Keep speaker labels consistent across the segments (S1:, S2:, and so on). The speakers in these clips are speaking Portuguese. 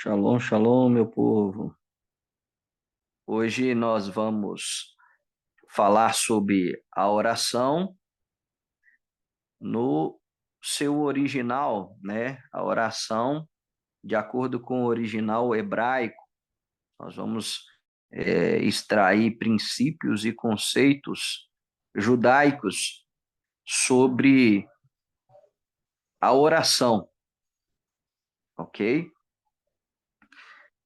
S1: Shalom, shalom, meu povo. Hoje nós vamos falar sobre a oração no seu original, né? A oração de acordo com o original hebraico. Nós vamos extrair princípios e conceitos judaicos sobre a oração, ok?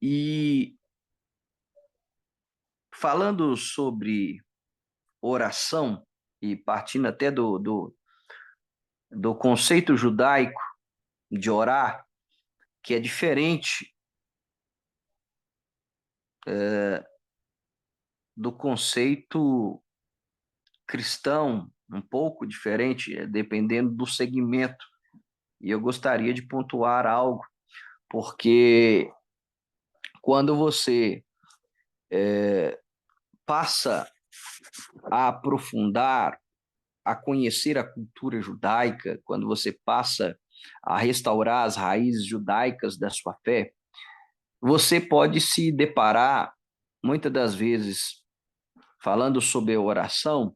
S1: E falando sobre oração, e partindo até do conceito judaico de orar, que é diferente do conceito cristão, um pouco diferente, dependendo do segmento. E eu gostaria de pontuar algo, porque quando você passa a aprofundar, a conhecer a cultura judaica, quando você passa a restaurar as raízes judaicas da sua fé, você pode se deparar, muitas das vezes, falando sobre a oração,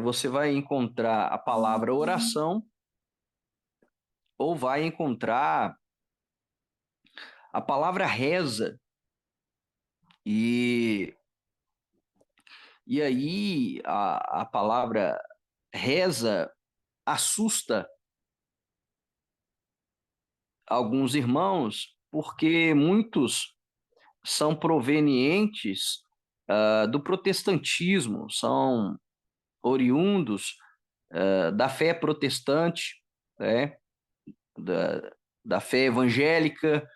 S1: você vai encontrar a palavra oração ou vai encontrar a palavra reza. E, e aí a palavra reza assusta alguns irmãos, porque muitos são provenientes do protestantismo, são oriundos da fé protestante, né? da, da fé evangélica,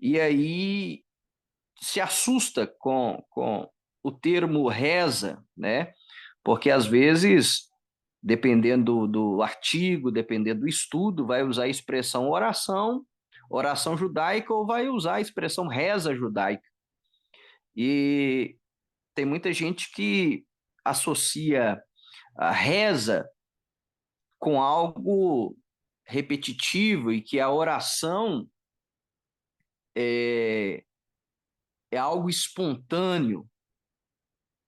S1: e aí se assusta com o termo reza, né? Porque às vezes, dependendo do artigo, dependendo do estudo, vai usar a expressão oração, oração judaica, ou vai usar a expressão reza judaica. E tem muita gente que associa a reza com algo repetitivo e que a oração é, é algo espontâneo,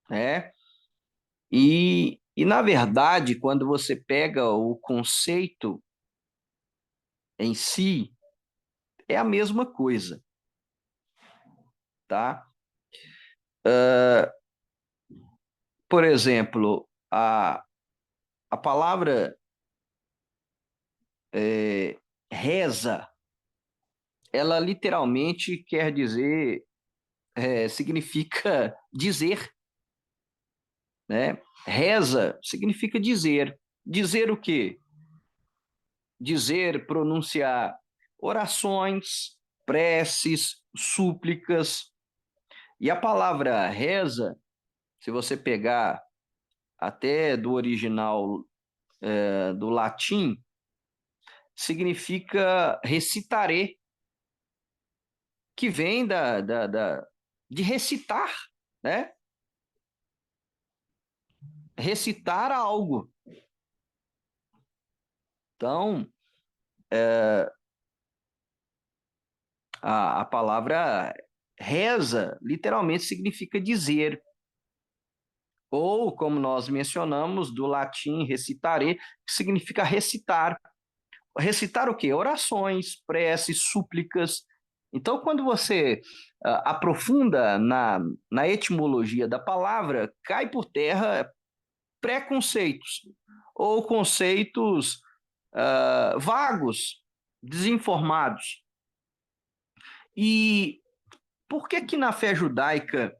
S1: né? Na verdade, quando você pega o conceito em si, é a mesma coisa, tá? Por exemplo, a palavra reza, ela literalmente quer dizer, significa dizer, né? Reza significa dizer. Dizer o quê? Dizer, pronunciar orações, preces, súplicas. E a palavra reza, se você pegar até do original do latim, significa recitaré, que vem de recitar, né? Recitar algo. Então, a palavra reza literalmente significa dizer. Ou, como nós mencionamos, do latim recitare, que significa recitar. Recitar o quê? Orações, preces, súplicas. Então, quando você aprofunda na etimologia da palavra, cai por terra preconceitos ou conceitos vagos, desinformados. E por que que na fé judaica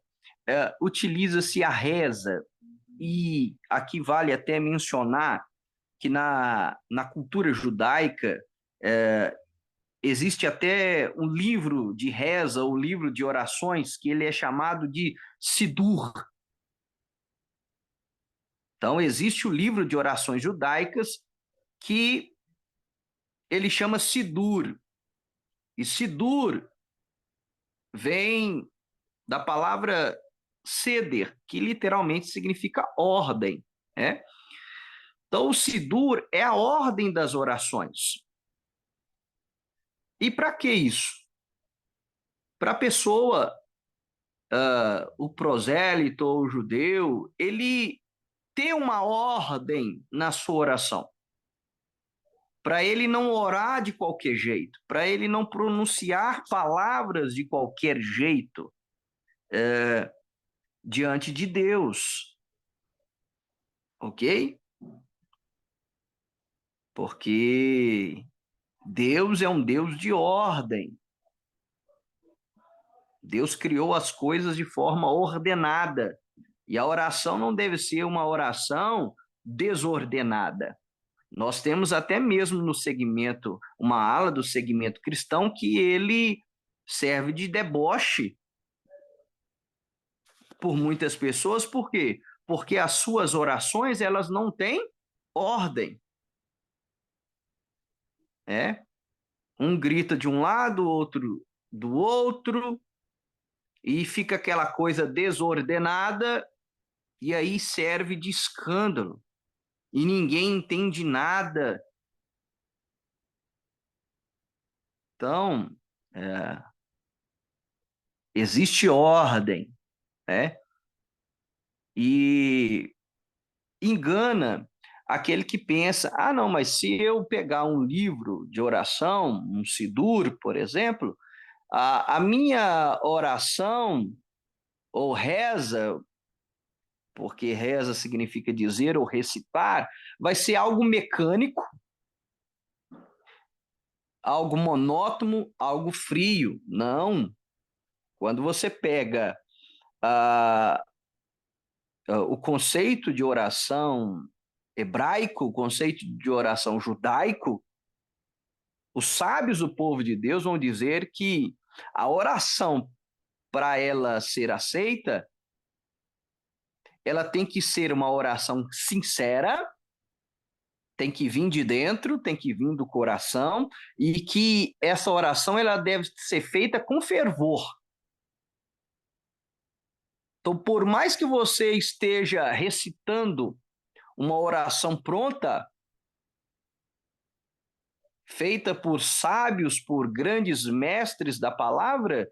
S1: utiliza-se a reza? E aqui vale até mencionar que na cultura judaica existe até um livro de reza, um livro de orações, que ele é chamado de Sidur. Então, existe o livro de orações judaicas que ele chama Sidur. E Sidur vem da palavra ceder, que literalmente significa ordem, né? Então, o Sidur é a ordem das orações. E para que isso? Para a pessoa, o prosélito ou o judeu, ele ter uma ordem na sua oração. Para ele não orar de qualquer jeito, para ele não pronunciar palavras de qualquer jeito diante de Deus, ok? Porque Deus é um Deus de ordem. Deus criou as coisas de forma ordenada. E a oração não deve ser uma oração desordenada. Nós temos até mesmo no segmento, uma ala do segmento cristão que ele serve de deboche por muitas pessoas, por quê? Porque as suas orações, elas não têm ordem, né? Um grita de um lado, outro do outro, e fica aquela coisa desordenada, e aí serve de escândalo, e ninguém entende nada. Então, é, existe ordem, né? E engana aquele que pensa, ah, não, mas se eu pegar um livro de oração, um Sidur, por exemplo, a minha oração ou reza, porque reza significa dizer ou recitar, vai ser algo mecânico, algo monótono, algo frio. Não. Quando você pega ah, o conceito de oração hebraico, o conceito de oração judaico, os sábios do povo de Deus vão dizer que a oração, para ela ser aceita, ela tem que ser uma oração sincera, tem que vir de dentro, tem que vir do coração, e que essa oração ela deve ser feita com fervor. Então, por mais que você esteja recitando uma oração pronta, feita por sábios, por grandes mestres da palavra,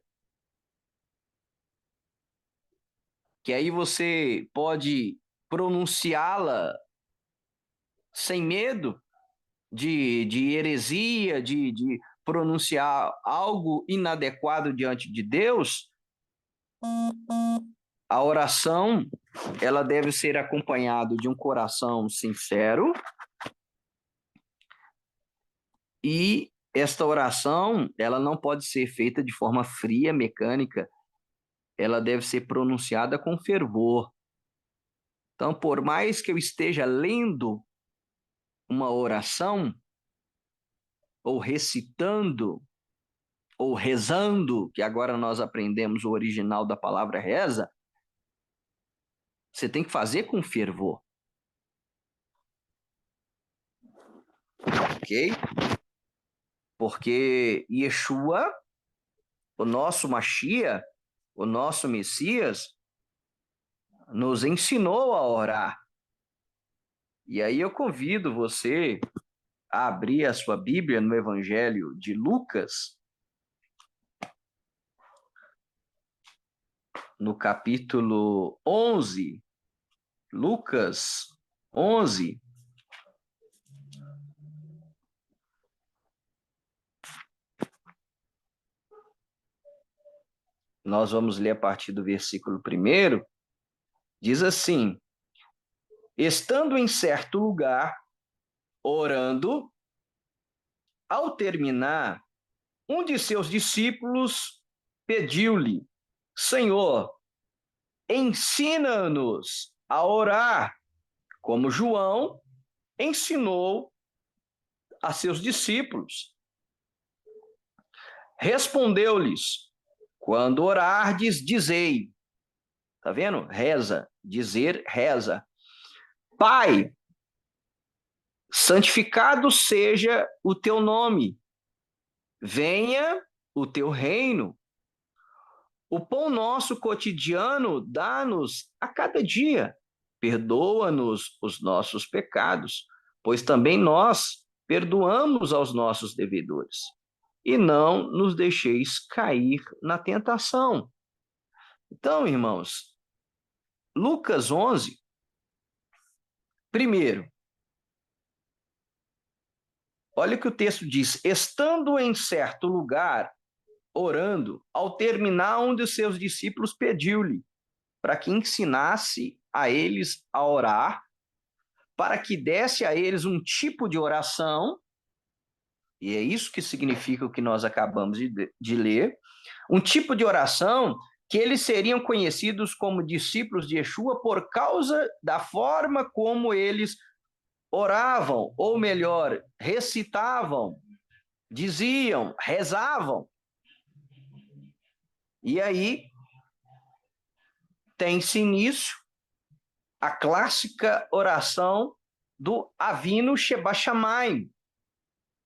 S1: que aí você pode pronunciá-la sem medo de heresia, de pronunciar algo inadequado diante de Deus, a oração ela deve ser acompanhada de um coração sincero e esta oração ela não pode ser feita de forma fria, mecânica, ela deve ser pronunciada com fervor. Então, por mais que eu esteja lendo uma oração, ou recitando, ou rezando, que agora nós aprendemos o original da palavra reza, você tem que fazer com fervor, ok? Porque Yeshua, o nosso Machia, o nosso Messias, nos ensinou a orar. E aí eu convido você a abrir a sua Bíblia no Evangelho de Lucas, no capítulo 11, Lucas 11. Nós vamos ler a partir do versículo 1. Diz assim: estando em certo lugar, orando, ao terminar, um de seus discípulos pediu-lhe: Senhor, ensina-nos a orar, como João ensinou a seus discípulos. Respondeu-lhes: quando orardes, dizei. Tá vendo? Reza, dizer, reza. Pai, santificado seja o teu nome, venha o teu reino. O pão nosso cotidiano dá-nos a cada dia. Perdoa-nos os nossos pecados, pois também nós perdoamos aos nossos devedores. e não nos deixeis cair na tentação. Então, irmãos, Lucas 11, primeiro, olha o que o texto diz: estando em certo lugar, orando, ao terminar, um dos seus discípulos pediu-lhe para que ensinasse a eles a orar, para que desse a eles um tipo de oração, e é isso que significa o que nós acabamos de ler, um tipo de oração que eles seriam conhecidos como discípulos de Yeshua por causa da forma como eles oravam, ou melhor, recitavam, diziam, rezavam. E aí tem-se início a clássica oração do Avinu Sheba Shamayim,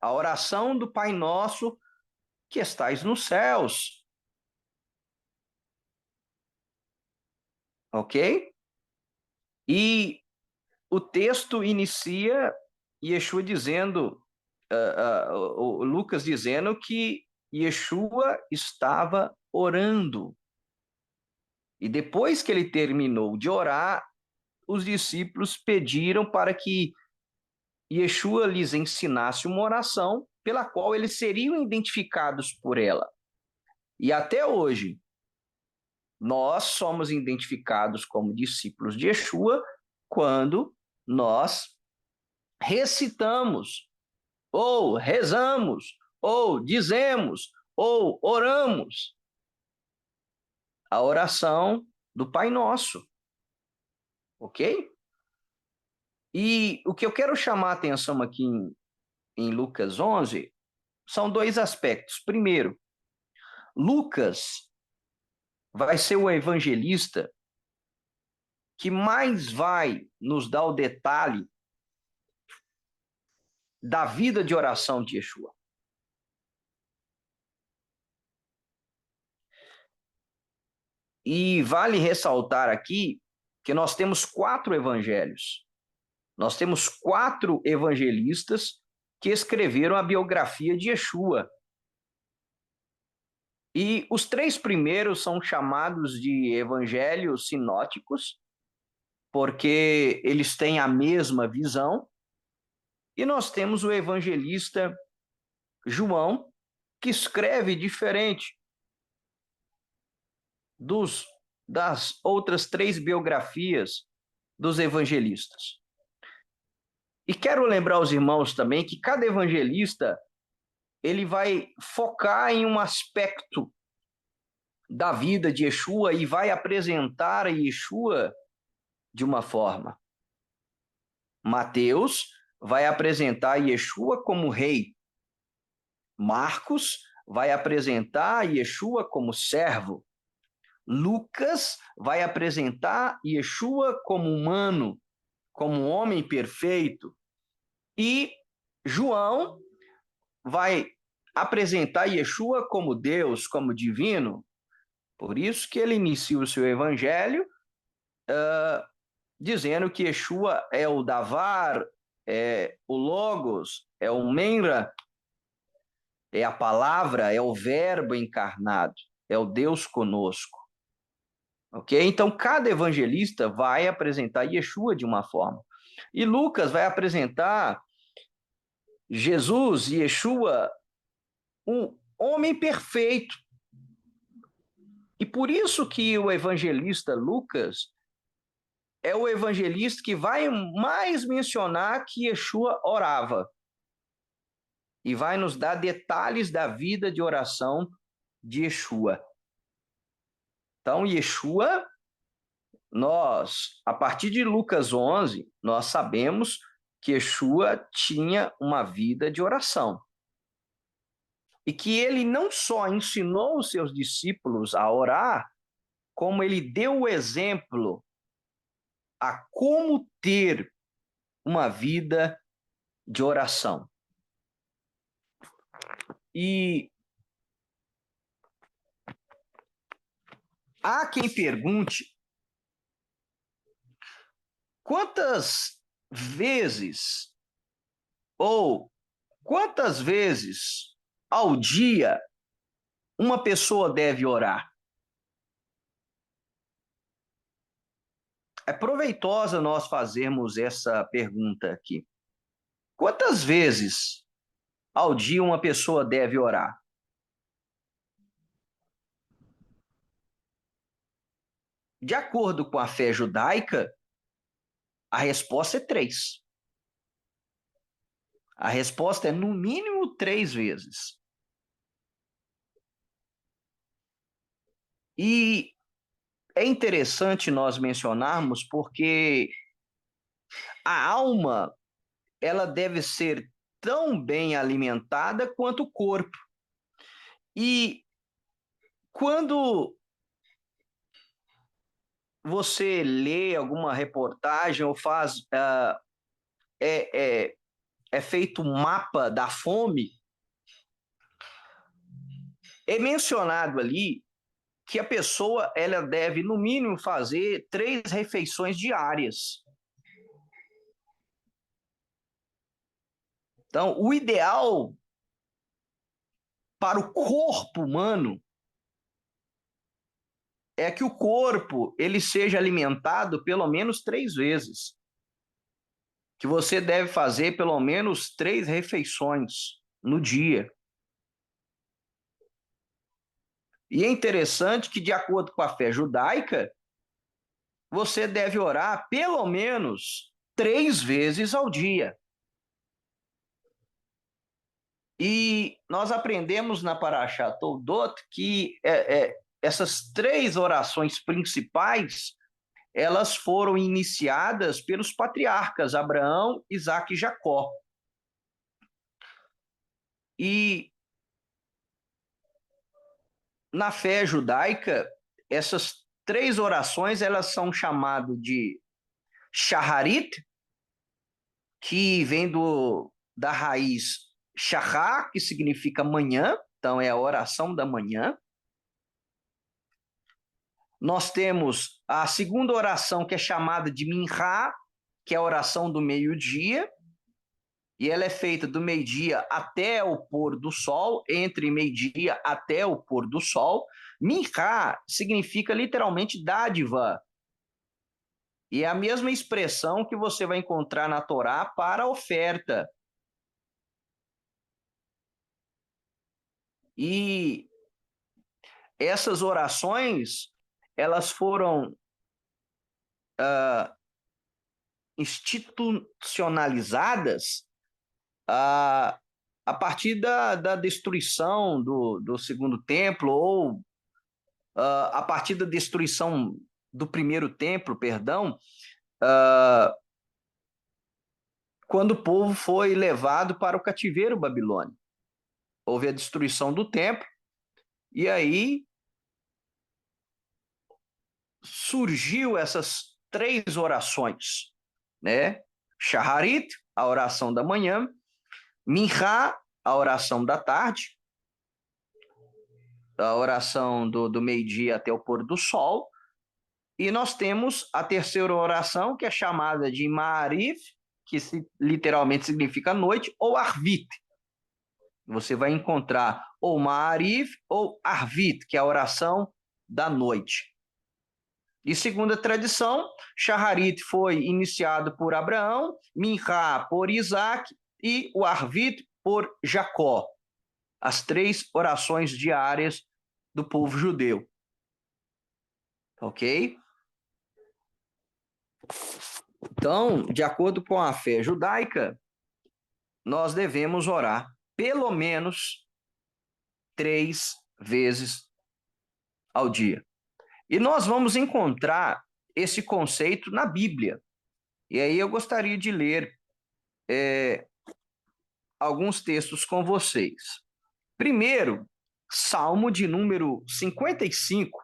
S1: a oração do Pai Nosso que estais nos céus. Ok? E o texto inicia Yeshua dizendo, o Lucas dizendo que Yeshua estava orando. E depois que ele terminou de orar, os discípulos pediram para que Yeshua lhes ensinasse uma oração pela qual eles seriam identificados por ela. E até hoje, nós somos identificados como discípulos de Yeshua quando nós recitamos, ou rezamos, ou dizemos, ou oramos a oração do Pai Nosso, ok? E o que eu quero chamar a atenção aqui em Lucas 11 são dois aspectos. Primeiro, Lucas vai ser o evangelista que mais vai nos dar o detalhe da vida de oração de Yeshua. E vale ressaltar aqui que nós temos 4 evangelhos. Nós temos 4 evangelistas que escreveram a biografia de Yeshua. E os 3 primeiros são chamados de evangelhos sinóticos, porque eles têm a mesma visão. E nós temos o evangelista João, que escreve diferente das outras 3 biografias dos evangelistas. E quero lembrar aos irmãos também que cada evangelista ele vai focar em um aspecto da vida de Yeshua e vai apresentar a Yeshua de uma forma. Mateus vai apresentar Yeshua como rei. Marcos vai apresentar Yeshua como servo. Lucas vai apresentar Yeshua como humano, como um homem perfeito. E João vai apresentar Yeshua como Deus, como divino. Por isso que ele inicia o seu evangelho dizendo que Yeshua é o Davar, é o Logos, é o Menra, é a palavra, é o verbo encarnado, é o Deus conosco. Ok? Então, cada evangelista vai apresentar Yeshua de uma forma. E Lucas vai apresentar Jesus, Yeshua, um homem perfeito. E por isso que o evangelista Lucas é o evangelista que vai mais mencionar que Yeshua orava. E vai nos dar detalhes da vida de oração de Yeshua. Então, Yeshua, a partir de Lucas 11, nós sabemos que Yeshua tinha uma vida de oração. E que ele não só ensinou os seus discípulos a orar, como ele deu o exemplo a como ter uma vida de oração. E há quem pergunte quantas vezes ao dia uma pessoa deve orar? É proveitosa nós fazermos essa pergunta aqui. Quantas vezes ao dia uma pessoa deve orar? De acordo com a fé judaica, a resposta é três. A resposta é no mínimo 3 vezes. E é interessante nós mencionarmos porque a alma ela deve ser tão bem alimentada quanto o corpo. E quando você lê alguma reportagem ou faz é, é, é feito um mapa da fome, é mencionado ali que a pessoa ela deve no mínimo fazer 3 refeições diárias. Então, o ideal para o corpo humano é que o corpo ele seja alimentado pelo menos 3 vezes. Que você deve fazer pelo menos 3 refeições no dia. E é interessante que, de acordo com a fé judaica, você deve orar pelo menos 3 vezes ao dia. E nós aprendemos na Parashat Toldot que essas 3 orações principais elas foram iniciadas pelos patriarcas Abraão, Isaque e Jacó. E na fé judaica, essas 3 orações elas são chamadas de Shaharit, que vem da raiz Shahar, que significa manhã, então é a oração da manhã. Nós temos a segunda oração, que é chamada de Minha, que é a oração do meio-dia, e ela é feita do meio-dia até o pôr do sol, entre meio-dia até o pôr do sol. Minha significa literalmente dádiva, e é a mesma expressão que você vai encontrar na Torá para oferta. E essas orações, elas foram institucionalizadas a, a partir da destruição do segundo templo, ou a partir da destruição do primeiro templo, perdão, quando o povo foi levado para o cativeiro babilônico. Houve a destruição do templo, e aí surgiu essas 3 orações, né? Shaharit, a oração da manhã, Minha, a oração da tarde, a oração do meio-dia até o pôr do sol, e nós temos a terceira oração, que é chamada de Ma'arif, que literalmente significa noite, ou Arvit. Você vai encontrar ou Ma'arif ou Arvit, que é a oração da noite. E segundo a tradição, Shaharit foi iniciado por Abraão, Minha por Isaac e o Arvit por Jacó. As 3 orações diárias do povo judeu. Ok? Então, de acordo com a fé judaica, nós devemos orar pelo menos 3 vezes ao dia. E nós vamos encontrar esse conceito na Bíblia. E aí eu gostaria de ler alguns textos com vocês. Primeiro, Salmo de número 55.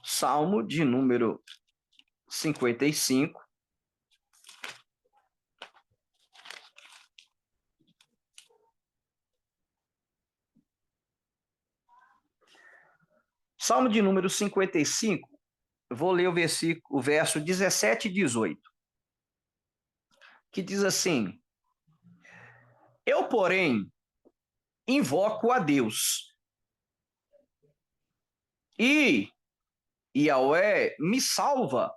S1: Salmo de número 55. Salmo de número 55, vou ler o verso 17 e 18. que diz assim: eu, porém, invoco a Deus, e Yahweh me salva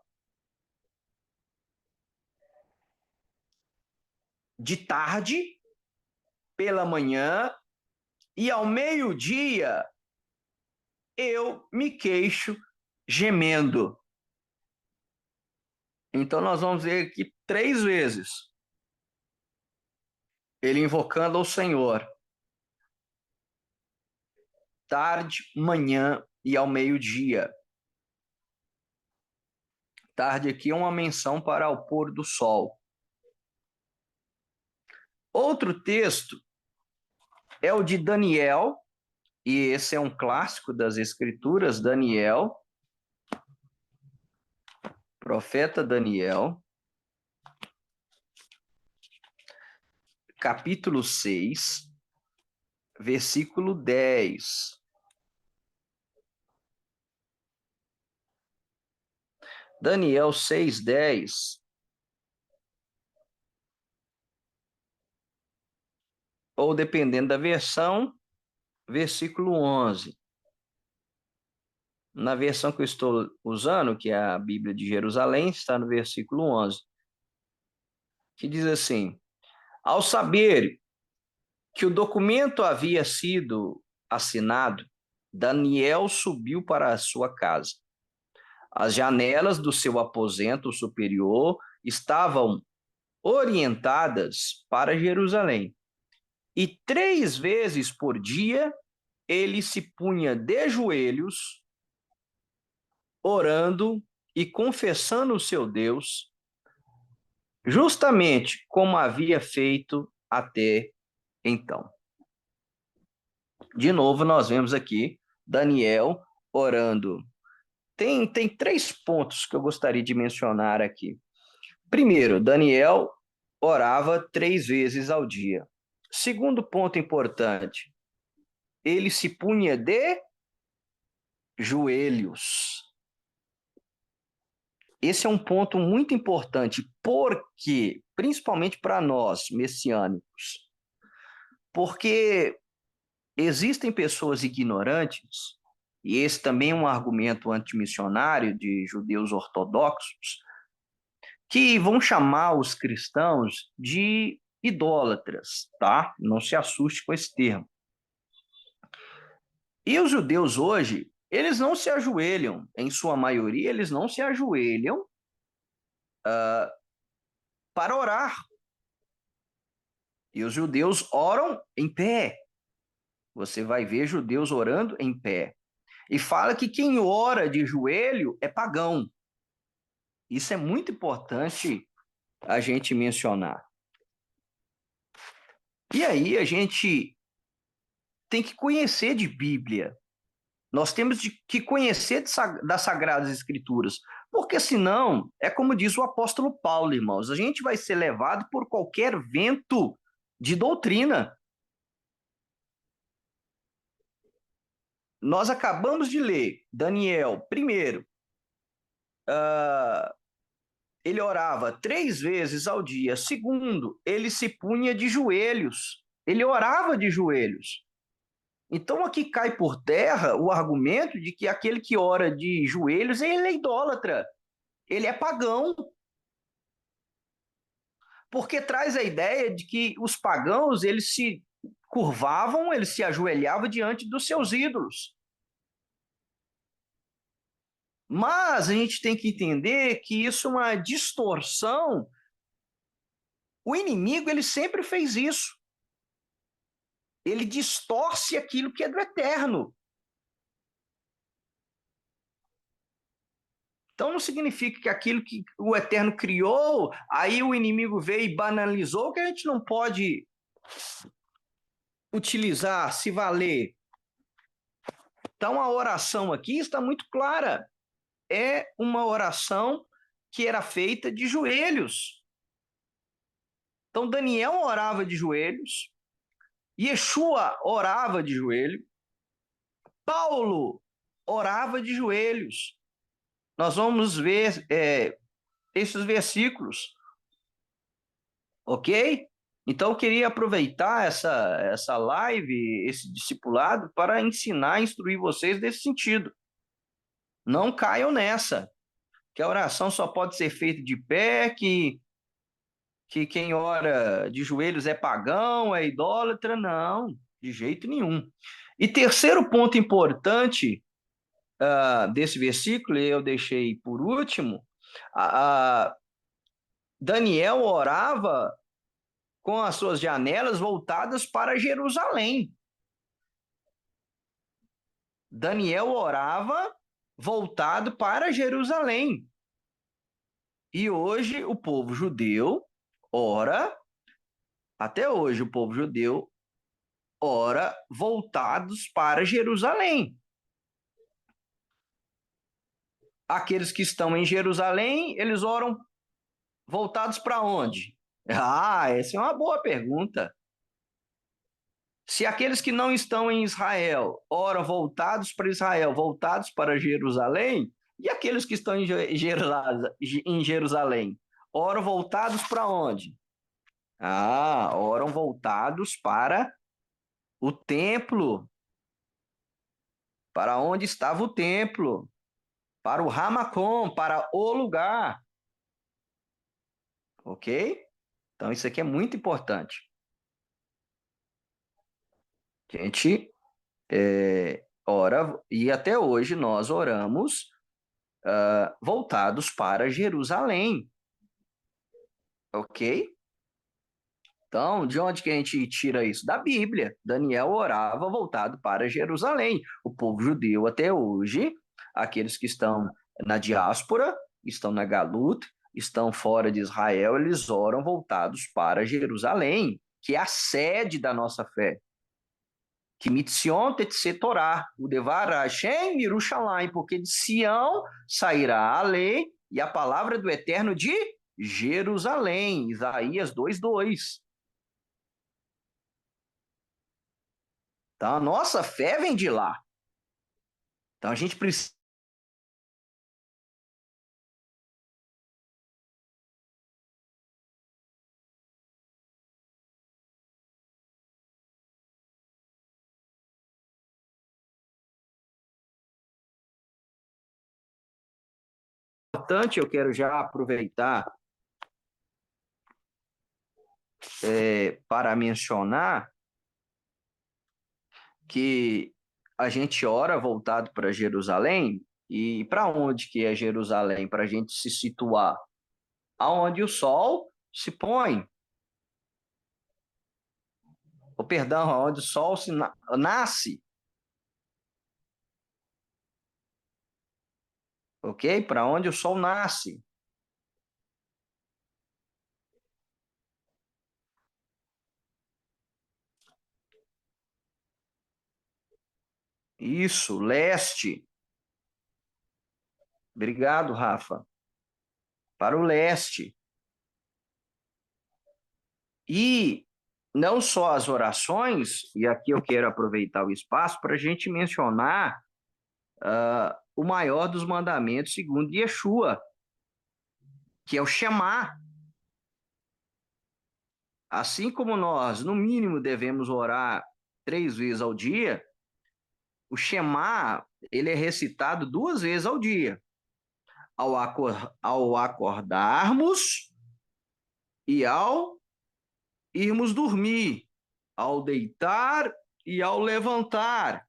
S1: de tarde, pela manhã, e ao meio-dia eu me queixo gemendo. Então nós vamos ver aqui 3 vezes ele invocando ao Senhor, tarde, manhã e ao meio-dia. Tarde aqui é uma menção para o pôr do sol. Outro texto é o de Daniel, e esse é um clássico das Escrituras, Daniel, profeta Daniel, capítulo 6, versículo 10. Daniel 6, 10. Ou, dependendo da versão, versículo 11. Na versão que eu estou usando, que é a Bíblia de Jerusalém, está no versículo 11, que diz assim: ao saber que o documento havia sido assinado, Daniel subiu para a sua casa. As janelas do seu aposento superior estavam orientadas para Jerusalém. E 3 vezes por dia ele se punha de joelhos, orando e confessando o seu Deus, justamente como havia feito até então. De novo, nós vemos aqui Daniel orando. Tem 3 pontos que eu gostaria de mencionar aqui. Primeiro, Daniel orava 3 vezes ao dia. Segundo ponto importante, ele se punha de joelhos. Esse é um ponto muito importante, porque, principalmente para nós, messiânicos, porque existem pessoas ignorantes, e esse também é um argumento antimissionário de judeus ortodoxos, que vão chamar os cristãos de idólatras, tá? Não se assuste com esse termo. E os judeus hoje, eles não se ajoelham, em sua maioria, eles não se ajoelham para orar. E os judeus oram em pé. Você vai ver judeus orando em pé. E fala que quem ora de joelho é pagão. Isso é muito importante a gente mencionar. E aí a gente tem que conhecer de Bíblia. Nós temos que conhecer das Sagradas Escrituras, porque senão, é como diz o apóstolo Paulo, irmãos, a gente vai ser levado por qualquer vento de doutrina. Nós acabamos de ler Daniel, primeiro, ele orava 3 vezes ao dia. Segundo, ele se punha de joelhos. Ele orava de joelhos. Então aqui cai por terra o argumento de que aquele que ora de joelhos, ele é idólatra. Ele é pagão. Porque traz a ideia de que os pagãos, eles se curvavam, eles se ajoelhavam diante dos seus ídolos. Mas a gente tem que entender que isso é uma distorção. O inimigo, ele sempre fez isso. Ele distorce aquilo que é do eterno. Então não significa que aquilo que o eterno criou, aí o inimigo veio e banalizou, que a gente não pode utilizar, se valer. Então a oração aqui está muito clara. É uma oração que era feita de joelhos. Então Daniel orava de joelhos, Yeshua orava de joelho, Paulo orava de joelhos. Nós vamos ver esses versículos. Ok? Então, eu queria aproveitar essa live, esse discipulado, para ensinar, instruir vocês nesse sentido. Não caiam nessa, que a oração só pode ser feita de pé, que quem ora de joelhos é pagão, é idólatra. Não, de jeito nenhum. E terceiro ponto importante desse versículo, eu deixei por último, Daniel orava com as suas janelas voltadas para Jerusalém. Daniel orava voltado para Jerusalém. E hoje o povo judeu ora, até hoje o povo judeu ora voltados para Jerusalém. Aqueles que estão em Jerusalém, eles oram voltados para onde? Ah, essa é uma boa pergunta. Se aqueles que não estão em Israel oram voltados para Israel, voltados para Jerusalém, e aqueles que estão em Jerusalém, oram voltados para onde? Ah, oram voltados para o templo, para onde estava o templo, para o Ramacom, para o lugar. Ok? Então, isso aqui é muito importante. A gente ora, e até hoje nós oramos voltados para Jerusalém. Ok? Então, de onde que a gente tira isso? Da Bíblia. Daniel orava voltado para Jerusalém. O povo judeu até hoje, aqueles que estão na diáspora, estão na Galuta, estão fora de Israel, eles oram voltados para Jerusalém, que é a sede da nossa fé. Que mitzion tetse Torá, o devar Hashem Yerushalayim, porque de Sião sairá a lei e a palavra do Eterno de Jerusalém. Isaías 2:2. Então, a nossa fé vem de lá. Então, a gente precisa. Importante, eu quero já aproveitar para mencionar que a gente ora voltado para Jerusalém. E para onde que é Jerusalém? Para a gente se situar aonde o sol se põe. Ou, perdão, aonde o sol nasce. Ok? Para onde o sol nasce. Isso, leste. Obrigado, Rafa. Para o leste. E não só as orações, e aqui eu quero aproveitar o espaço para a gente mencionar o maior dos mandamentos segundo Yeshua, que é o Shema. Assim como nós, no mínimo, devemos orar 3 vezes ao dia, o Shema, ele é recitado 2 vezes ao dia. Ao acordarmos e ao irmos dormir, ao deitar e ao levantar,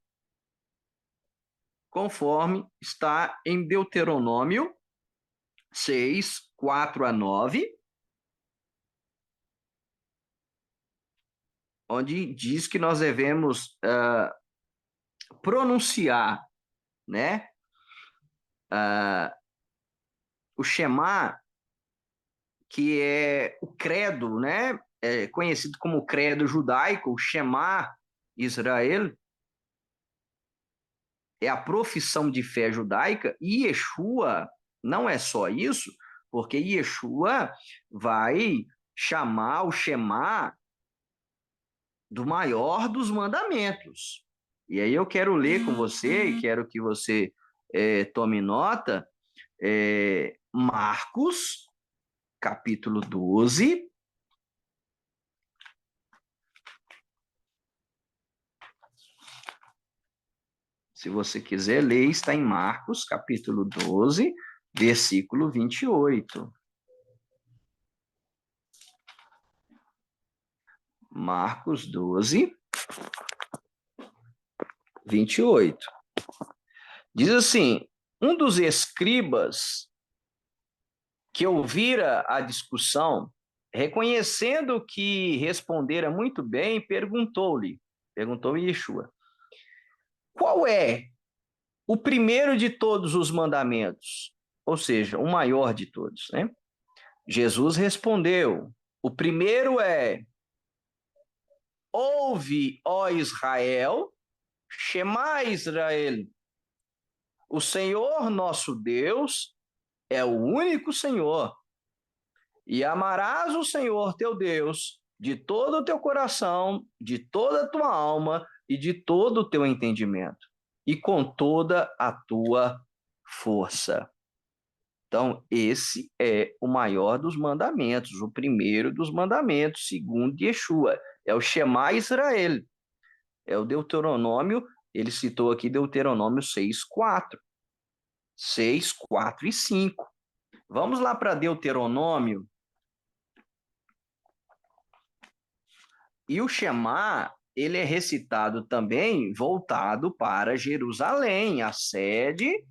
S1: conforme está em Deuteronômio 6:4-9, onde diz que nós devemos pronunciar, né, o Shema, que é o credo, né, conhecido como credo judaico, o Shema Israel, é a profissão de fé judaica, e Yeshua não é só isso, porque Yeshua vai chamar o Shema do maior dos mandamentos. E aí eu quero ler com você, e quero que você tome nota, Marcos, capítulo 12, Se você quiser ler, está em Marcos, capítulo 12, versículo 28. Marcos 12, 28. Diz assim: um dos escribas que ouvira a discussão, reconhecendo que respondera muito bem, perguntou Yeshua, qual é o primeiro de todos os mandamentos? Ou seja, o maior de todos, né? Jesus respondeu, o primeiro é, ouve, ó Israel, Shema Israel, o Senhor nosso Deus é o único Senhor. E amarás o Senhor teu Deus de todo o teu coração, de toda a tua alma e de todo o teu entendimento, e com toda a tua força. Então, esse é o maior dos mandamentos, o primeiro dos mandamentos, segundo Yeshua. É o Shema Israel. É o Deuteronômio, ele citou aqui Deuteronômio 6:4. 6, 4 e 5. Vamos lá para Deuteronômio. E o Shema, ele é recitado também voltado para Jerusalém, a sede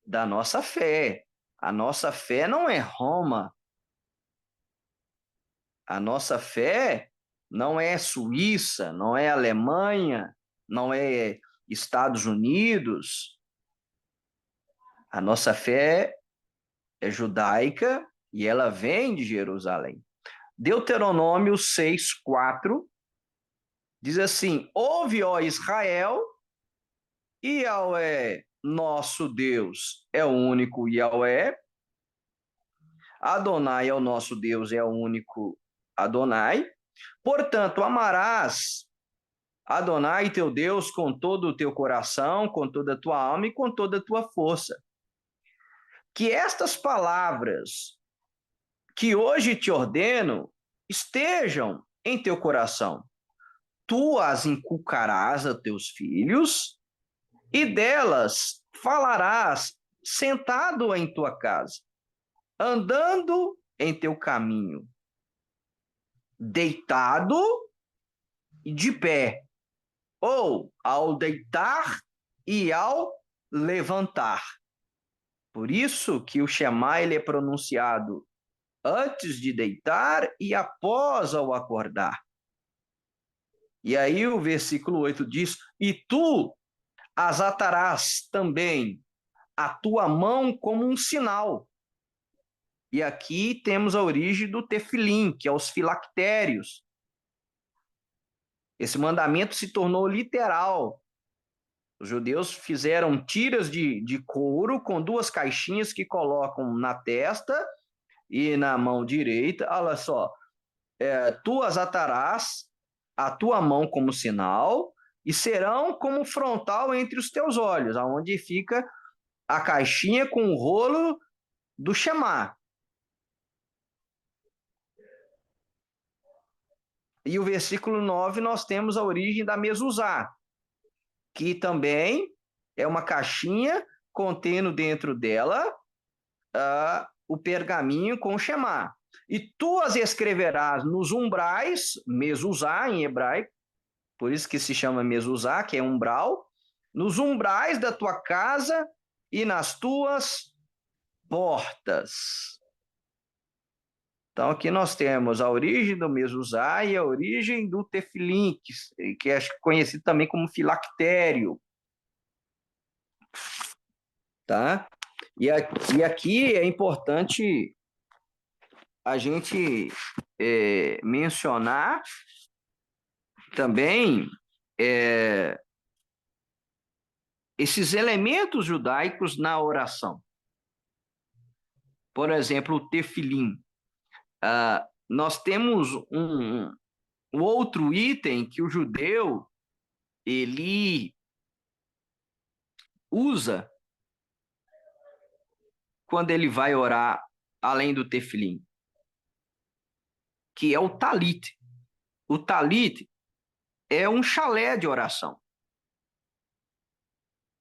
S1: da nossa fé. A nossa fé não é Roma. A nossa fé não é Suíça, não é Alemanha, não é Estados Unidos. A nossa fé é judaica e ela vem de Jerusalém. Deuteronômio 6:4 diz assim: ouve, ó Israel, Yahweh, nosso Deus, é o único Yahweh. Adonai é o nosso Deus, é o único Adonai. Portanto, amarás Adonai, teu Deus, com todo o teu coração, com toda a tua alma e com toda a tua força. Que estas palavras que hoje te ordeno estejam em teu coração. Tu as inculcarás a teus filhos e delas falarás sentado em tua casa, andando em teu caminho, deitado e de pé, ou ao deitar e ao levantar. Por isso que o Shema ele é pronunciado antes de deitar e após ao acordar. E aí o versículo 8 diz: e tu as atarás também a tua mão como um sinal. E aqui temos a origem do tefilim, que é os filactérios. Esse mandamento se tornou literal. Os judeus fizeram tiras de couro com duas caixinhas que colocam na testa e na mão direita. Olha só, tu as atarás a tua mão como sinal e serão como frontal entre os teus olhos, aonde fica a caixinha com o rolo do Shema. E o versículo 9 nós temos a origem da mezuzá, que também é uma caixinha contendo dentro dela o pergaminho com o Shema. E tu as escreverás nos umbrais, mezuzá em hebraico, por isso que se chama mezuzá, que é umbral, nos umbrais da tua casa e nas tuas portas. Então, aqui nós temos a origem do mezuzá e a origem do tefilim, que é conhecido também como filactério. Tá? E aqui é importante a gente mencionar também esses elementos judaicos na oração. Por exemplo, o tefilim. Nós temos um outro item que o judeu ele usa quando ele vai orar além do tefilim, que é o talit. O talit é um chalé de oração.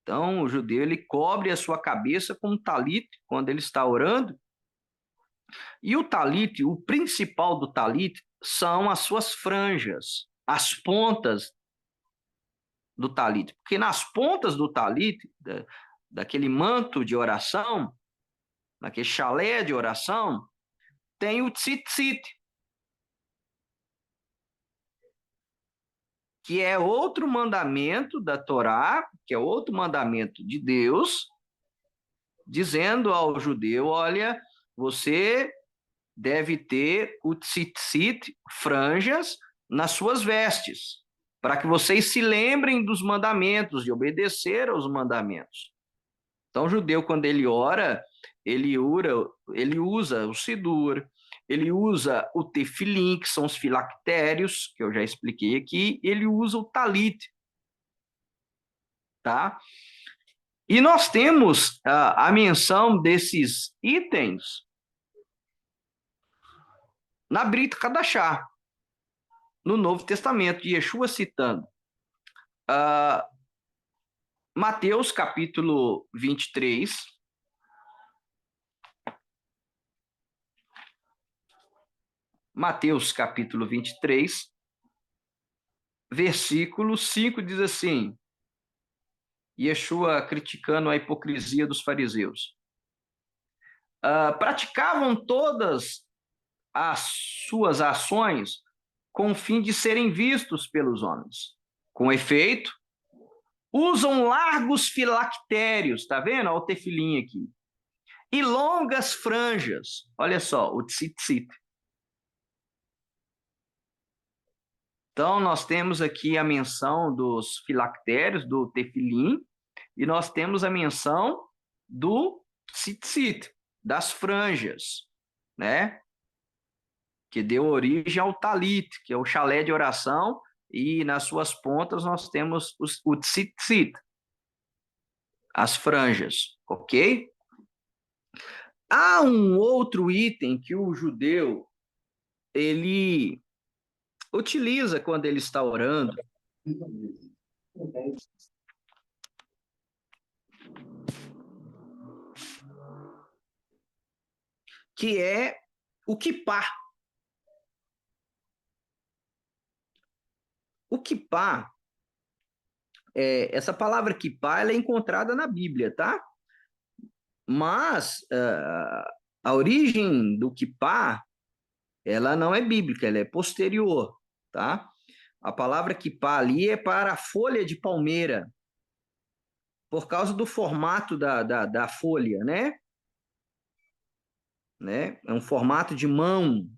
S1: Então, o judeu ele cobre a sua cabeça com um talit quando ele está orando. E o talit, o principal do talit, são as suas franjas, as pontas do talit. Porque nas pontas do talit, daquele manto de oração, naquele chalé de oração, tem o tzitzit, que é outro mandamento da Torá, que é outro mandamento de Deus, dizendo ao judeu, olha, você deve ter o tzitzit, franjas, nas suas vestes, para que vocês se lembrem dos mandamentos, de obedecer aos mandamentos. Então, o judeu, quando ele ora, ele usa o sidur, ele usa o tefilim, que são os filactérios, que eu já expliquei aqui, ele usa o talit, tá? E nós temos a menção desses itens na Brit Hadashah, no Novo Testamento, de Yeshua citando Mateus capítulo 23, Mateus capítulo 23, versículo 5 diz assim, Yeshua criticando a hipocrisia dos fariseus. Praticavam todas as suas ações com o fim de serem vistos pelos homens. Com efeito, usam largos filactérios, tá vendo? Olha o tefilim aqui. E longas franjas. Olha só, o tzitzit. Então, nós temos aqui a menção dos filactérios, do tefilim, e nós temos a menção do tzitzit, das franjas, né? Que deu origem ao talit, que é o chalé de oração, e nas suas pontas nós temos o tzitzit, as franjas, ok? Há um outro item que o judeu ele utiliza quando ele está orando, que é o kippá. O kippá, essa palavra kippá, ela é encontrada na Bíblia, tá? Mas a origem do kippá, ela não é bíblica, ela é posterior, tá? A palavra kippá ali é para a folha de palmeira, por causa do formato da folha, né? É um formato de mão.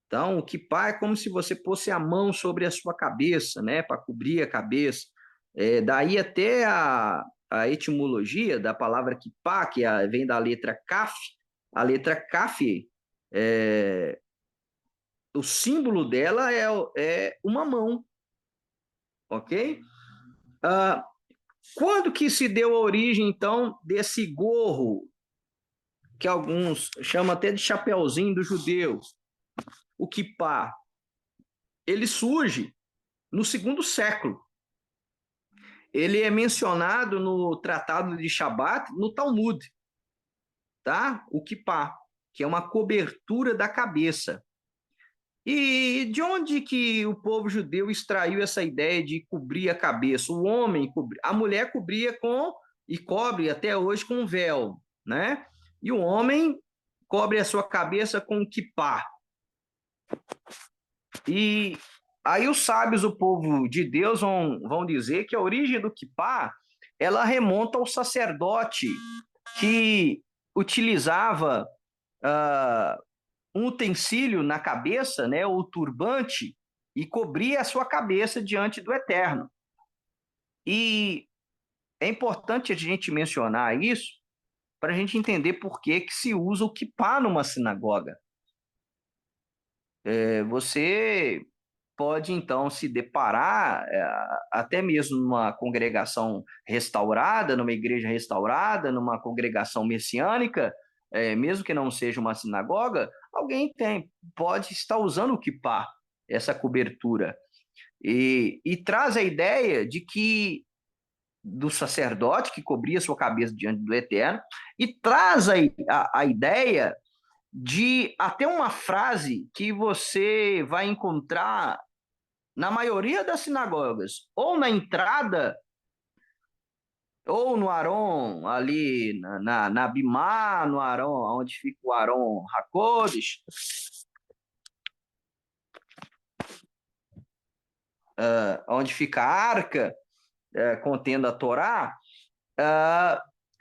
S1: Então, o kippá é como se você pôsse a mão sobre a sua cabeça, né? Para cobrir a cabeça. Daí até a etimologia da palavra kippá, que vem da letra kaf, a letra kaf, o símbolo dela é uma mão, ok? Quando que se deu a origem, então, desse gorro, que alguns chamam até de chapeuzinho do judeu, o kippá? Ele surge no segundo século. Ele é mencionado no Tratado de Shabat, no Talmud, tá? O kippá, que é uma cobertura da cabeça. E de onde que o povo judeu extraiu essa ideia de cobrir a cabeça? O homem cobria, a mulher cobria com e cobre até hoje com um véu, né? E o homem cobre a sua cabeça com um kippá. E aí os sábios, o povo de Deus, vão dizer que a origem do kippá, ela remonta ao sacerdote que utilizava um utensílio na cabeça, né, o turbante, e cobria a sua cabeça diante do Eterno. E é importante a gente mencionar isso para a gente entender por que se usa o kippá numa sinagoga. Você pode, então, se deparar, até mesmo numa congregação restaurada, numa igreja restaurada, numa congregação messiânica, mesmo que não seja uma sinagoga, alguém pode estar usando o kippá, essa cobertura. E traz a ideia de que do sacerdote que cobria sua cabeça diante do Eterno, e traz a ideia de até uma frase que você vai encontrar na maioria das sinagogas, ou na entrada, ou no Aron, ali na Bimá, no Aron, onde fica o Aron Hakodesh, onde fica a arca, contendo a Torá,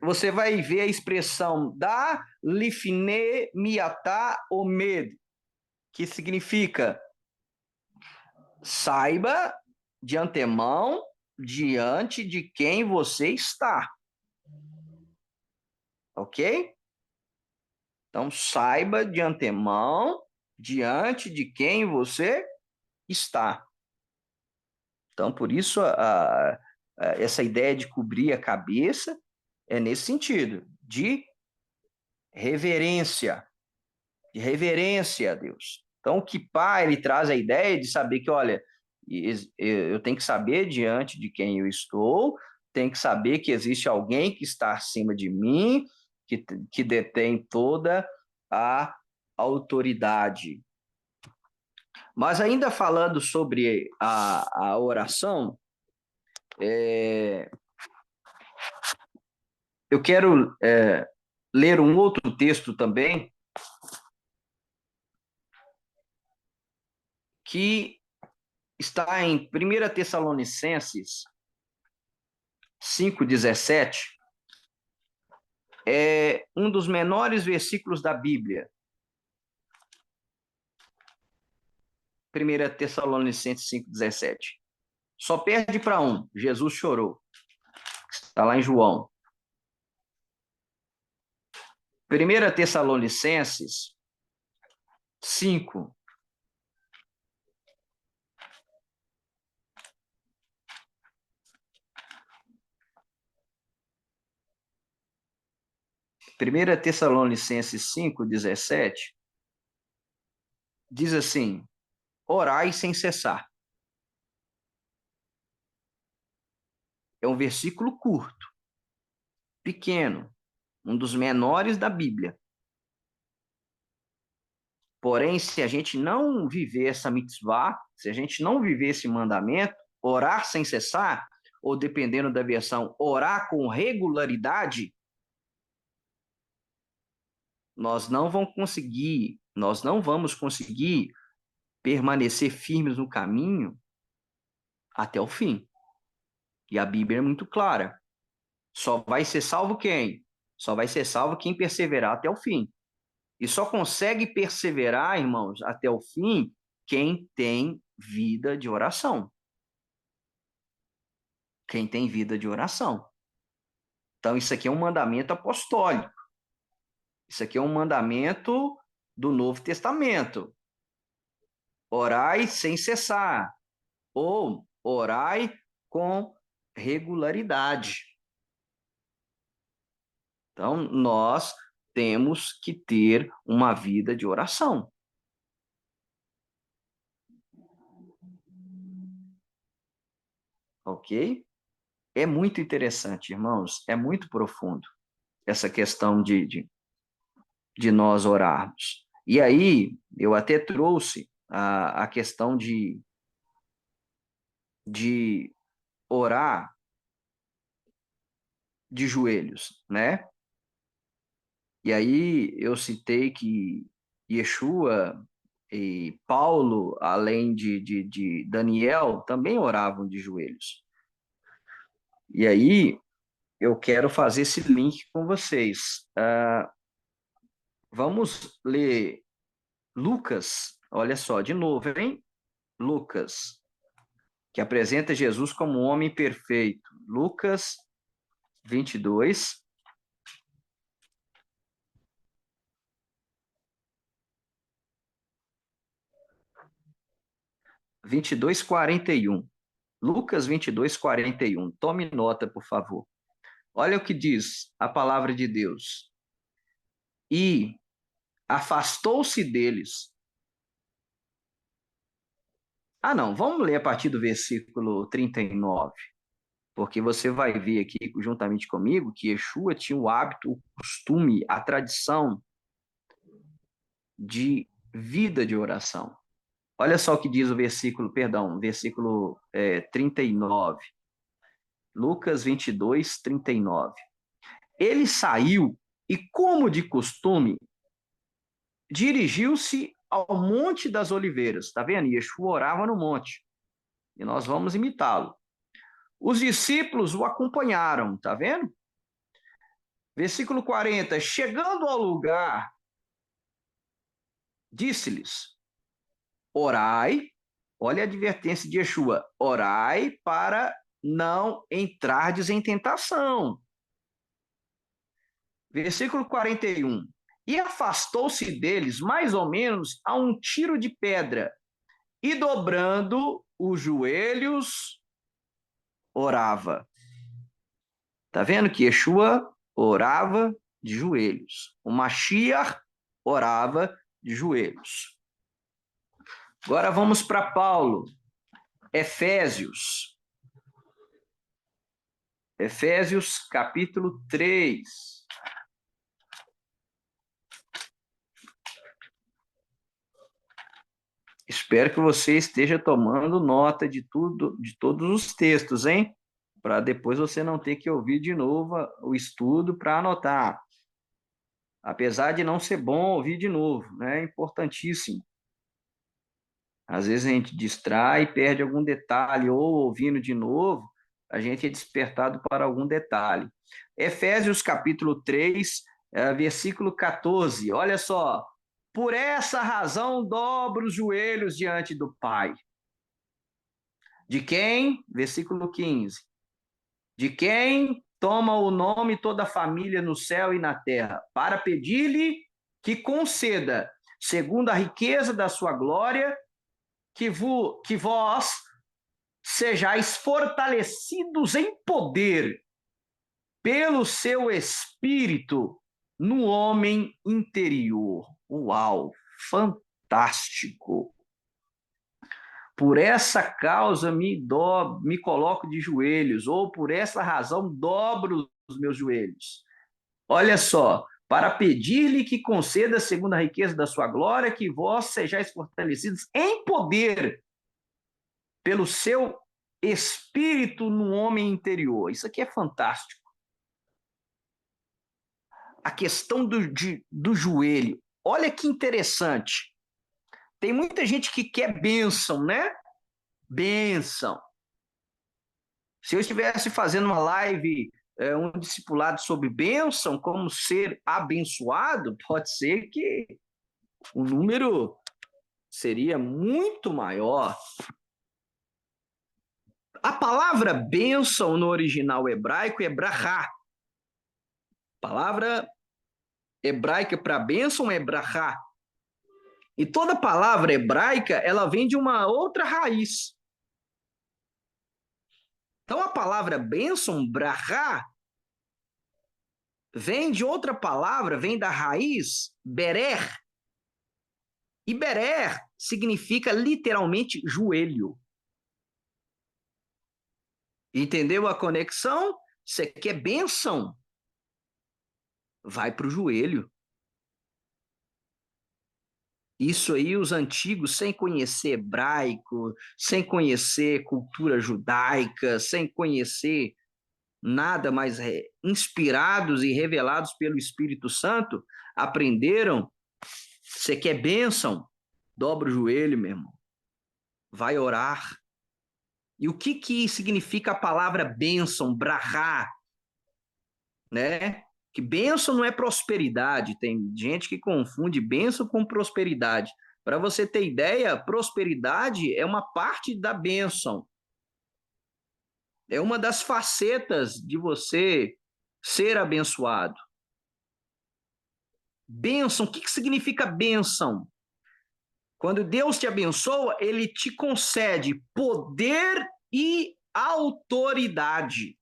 S1: você vai ver a expressão da lifne miatá omed, que significa saiba de antemão diante de quem você está, ok? Então, saiba de antemão diante de quem você está. Então, por isso, essa ideia de cobrir a cabeça é nesse sentido, reverência, de reverência a Deus. Então, o Kippá, ele traz a ideia de saber que, olha, eu tenho que saber diante de quem eu estou, tenho que saber que existe alguém que está acima de mim, que detém toda a autoridade. Mas ainda falando sobre a oração, eu quero ler um outro texto também, que está em 1 Tessalonicenses 5,17, é um dos menores versículos da Bíblia. 1 Tessalonicenses 5,17. Só perde para um, Jesus chorou. Está lá em João. 1 Tessalonicenses 5. 1 Tessalonicenses 5,17 diz assim: orai sem cessar. É um versículo curto, pequeno, um dos menores da Bíblia. Porém, se a gente não viver essa mitzvah, se a gente não viver esse mandamento, orar sem cessar, ou dependendo da versão, orar com regularidade, nós não vamos conseguir permanecer firmes no caminho até o fim. E a Bíblia é muito clara. Só vai ser salvo quem? Só vai ser salvo quem perseverar até o fim. E só consegue perseverar, irmãos, até o fim, quem tem vida de oração. Quem tem vida de oração. Então, isso aqui é um mandamento apostólico. Isso aqui é um mandamento do Novo Testamento. Orai sem cessar, ou orai com regularidade. Então, nós temos que ter uma vida de oração. Ok? É muito interessante, irmãos, é muito profundo essa questão de nós orarmos. E aí, eu até trouxe a questão de orar de joelhos, né? E aí eu citei que Yeshua e Paulo, além de Daniel, também oravam de joelhos. E aí eu quero fazer esse link com vocês. Vamos ler Lucas, olha só, de novo, hein? Lucas, que apresenta Jesus como um homem perfeito. Lucas 22, 22, 41. Lucas 22, 41. Tome nota, por favor. Olha o que diz a palavra de Deus. E afastou-se deles. Ah, não, vamos ler a partir do versículo 39. Porque você vai ver aqui, juntamente comigo, que Yeshua tinha o hábito, o costume, a tradição de vida de oração. Olha só o que diz o versículo 39. Lucas 22, 39. Ele saiu e, como de costume, dirigiu-se ao Monte das Oliveiras. Está vendo? Yeshua orava no monte. E nós vamos imitá-lo. Os discípulos o acompanharam, está vendo? Versículo 40. Chegando ao lugar, disse-lhes: orai, olha a advertência de Yeshua, orai para não entrardes em tentação. Versículo 41. E afastou-se deles mais ou menos a um tiro de pedra, e dobrando os joelhos, orava. Tá vendo que Yeshua orava de joelhos. O Mashiach orava de joelhos. Agora vamos para Paulo. Efésios. Efésios capítulo 3. Espero que você esteja tomando nota de tudo, de todos os textos, hein? Para depois você não ter que ouvir de novo o estudo para anotar. Apesar de não ser bom ouvir de novo, né? É importantíssimo. Às vezes a gente distrai e perde algum detalhe, ou ouvindo de novo, a gente é despertado para algum detalhe. Efésios capítulo 3, versículo 14. Olha só. Por essa razão, dobro os joelhos diante do Pai. De quem? Versículo 15. De quem toma o nome toda a família no céu e na terra, para pedir-lhe que conceda, segundo a riqueza da sua glória, que vós sejais fortalecidos em poder pelo seu Espírito no homem interior. Uau, fantástico! Por essa causa me coloco de joelhos, ou por essa razão dobro os meus joelhos. Olha só, para pedir-lhe que conceda, segundo a riqueza da sua glória, que vós sejais fortalecidos em poder pelo seu Espírito no homem interior. Isso aqui é fantástico. A questão do joelho. Olha que interessante. Tem muita gente que quer bênção, né? Bênção. Se eu estivesse fazendo uma live, um discipulado sobre bênção, como ser abençoado, pode ser que o número seria muito maior. A palavra bênção no original hebraico é brachá. A palavra hebraica para bênção é brachá. E toda palavra hebraica, ela vem de uma outra raiz. Então, a palavra bênção, brachá, vem de outra palavra, vem da raiz berer. E berer significa literalmente joelho. Entendeu a conexão? Você quer bênção? Vai para o joelho. Isso aí, os antigos, sem conhecer hebraico, sem conhecer cultura judaica, sem conhecer nada mais inspirados e revelados pelo Espírito Santo, aprenderam. Você quer bênção? Dobra o joelho, meu irmão. Vai orar. E o que significa a palavra bênção, brahá? Né? Que bênção não é prosperidade. Tem gente que confunde bênção com prosperidade. Para você ter ideia, prosperidade é uma parte da bênção. É uma das facetas de você ser abençoado. Bênção, o que significa bênção? Quando Deus te abençoa, ele te concede poder e autoridade.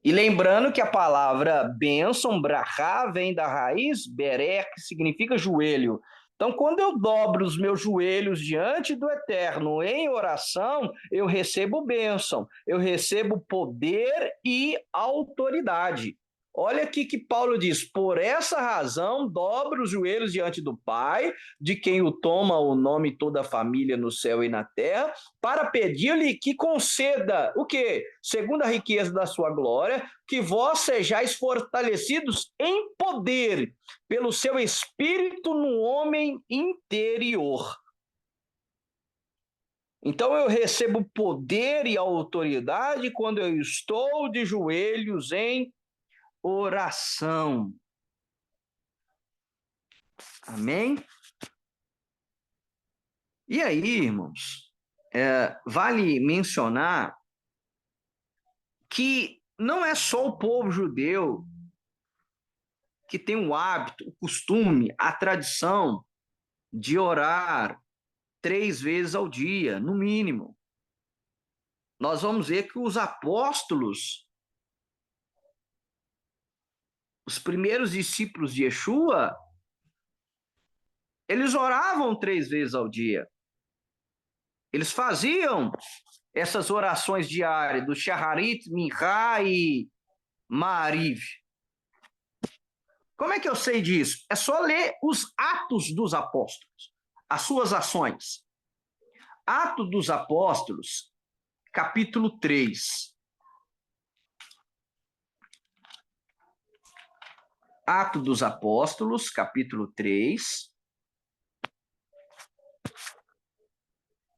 S1: E lembrando que a palavra bênção, brachá, vem da raiz beré, que significa joelho. Então, quando eu dobro os meus joelhos diante do Eterno em oração, eu recebo bênção, eu recebo poder e autoridade. Olha aqui que Paulo diz: por essa razão, dobro os joelhos diante do Pai, de quem o toma o nome toda a família no céu e na terra, para pedir-lhe que conceda o quê? Segundo a riqueza da sua glória, que vós sejais fortalecidos em poder pelo seu espírito no homem interior. Então eu recebo poder e autoridade quando eu estou de joelhos em oração. Amém? E aí, irmãos, vale mencionar que não é só o povo judeu que tem o hábito, o costume, a tradição de orar 3 vezes ao dia, no mínimo. Nós vamos ver que os apóstolos, os primeiros discípulos de Yeshua, eles oravam 3 vezes ao dia. Eles faziam essas orações diárias do Shaharit, Mincha e Maariv. Como é que eu sei disso? É só ler os Atos dos Apóstolos, as suas ações. Atos dos Apóstolos, capítulo 3. Atos dos Apóstolos, capítulo 3.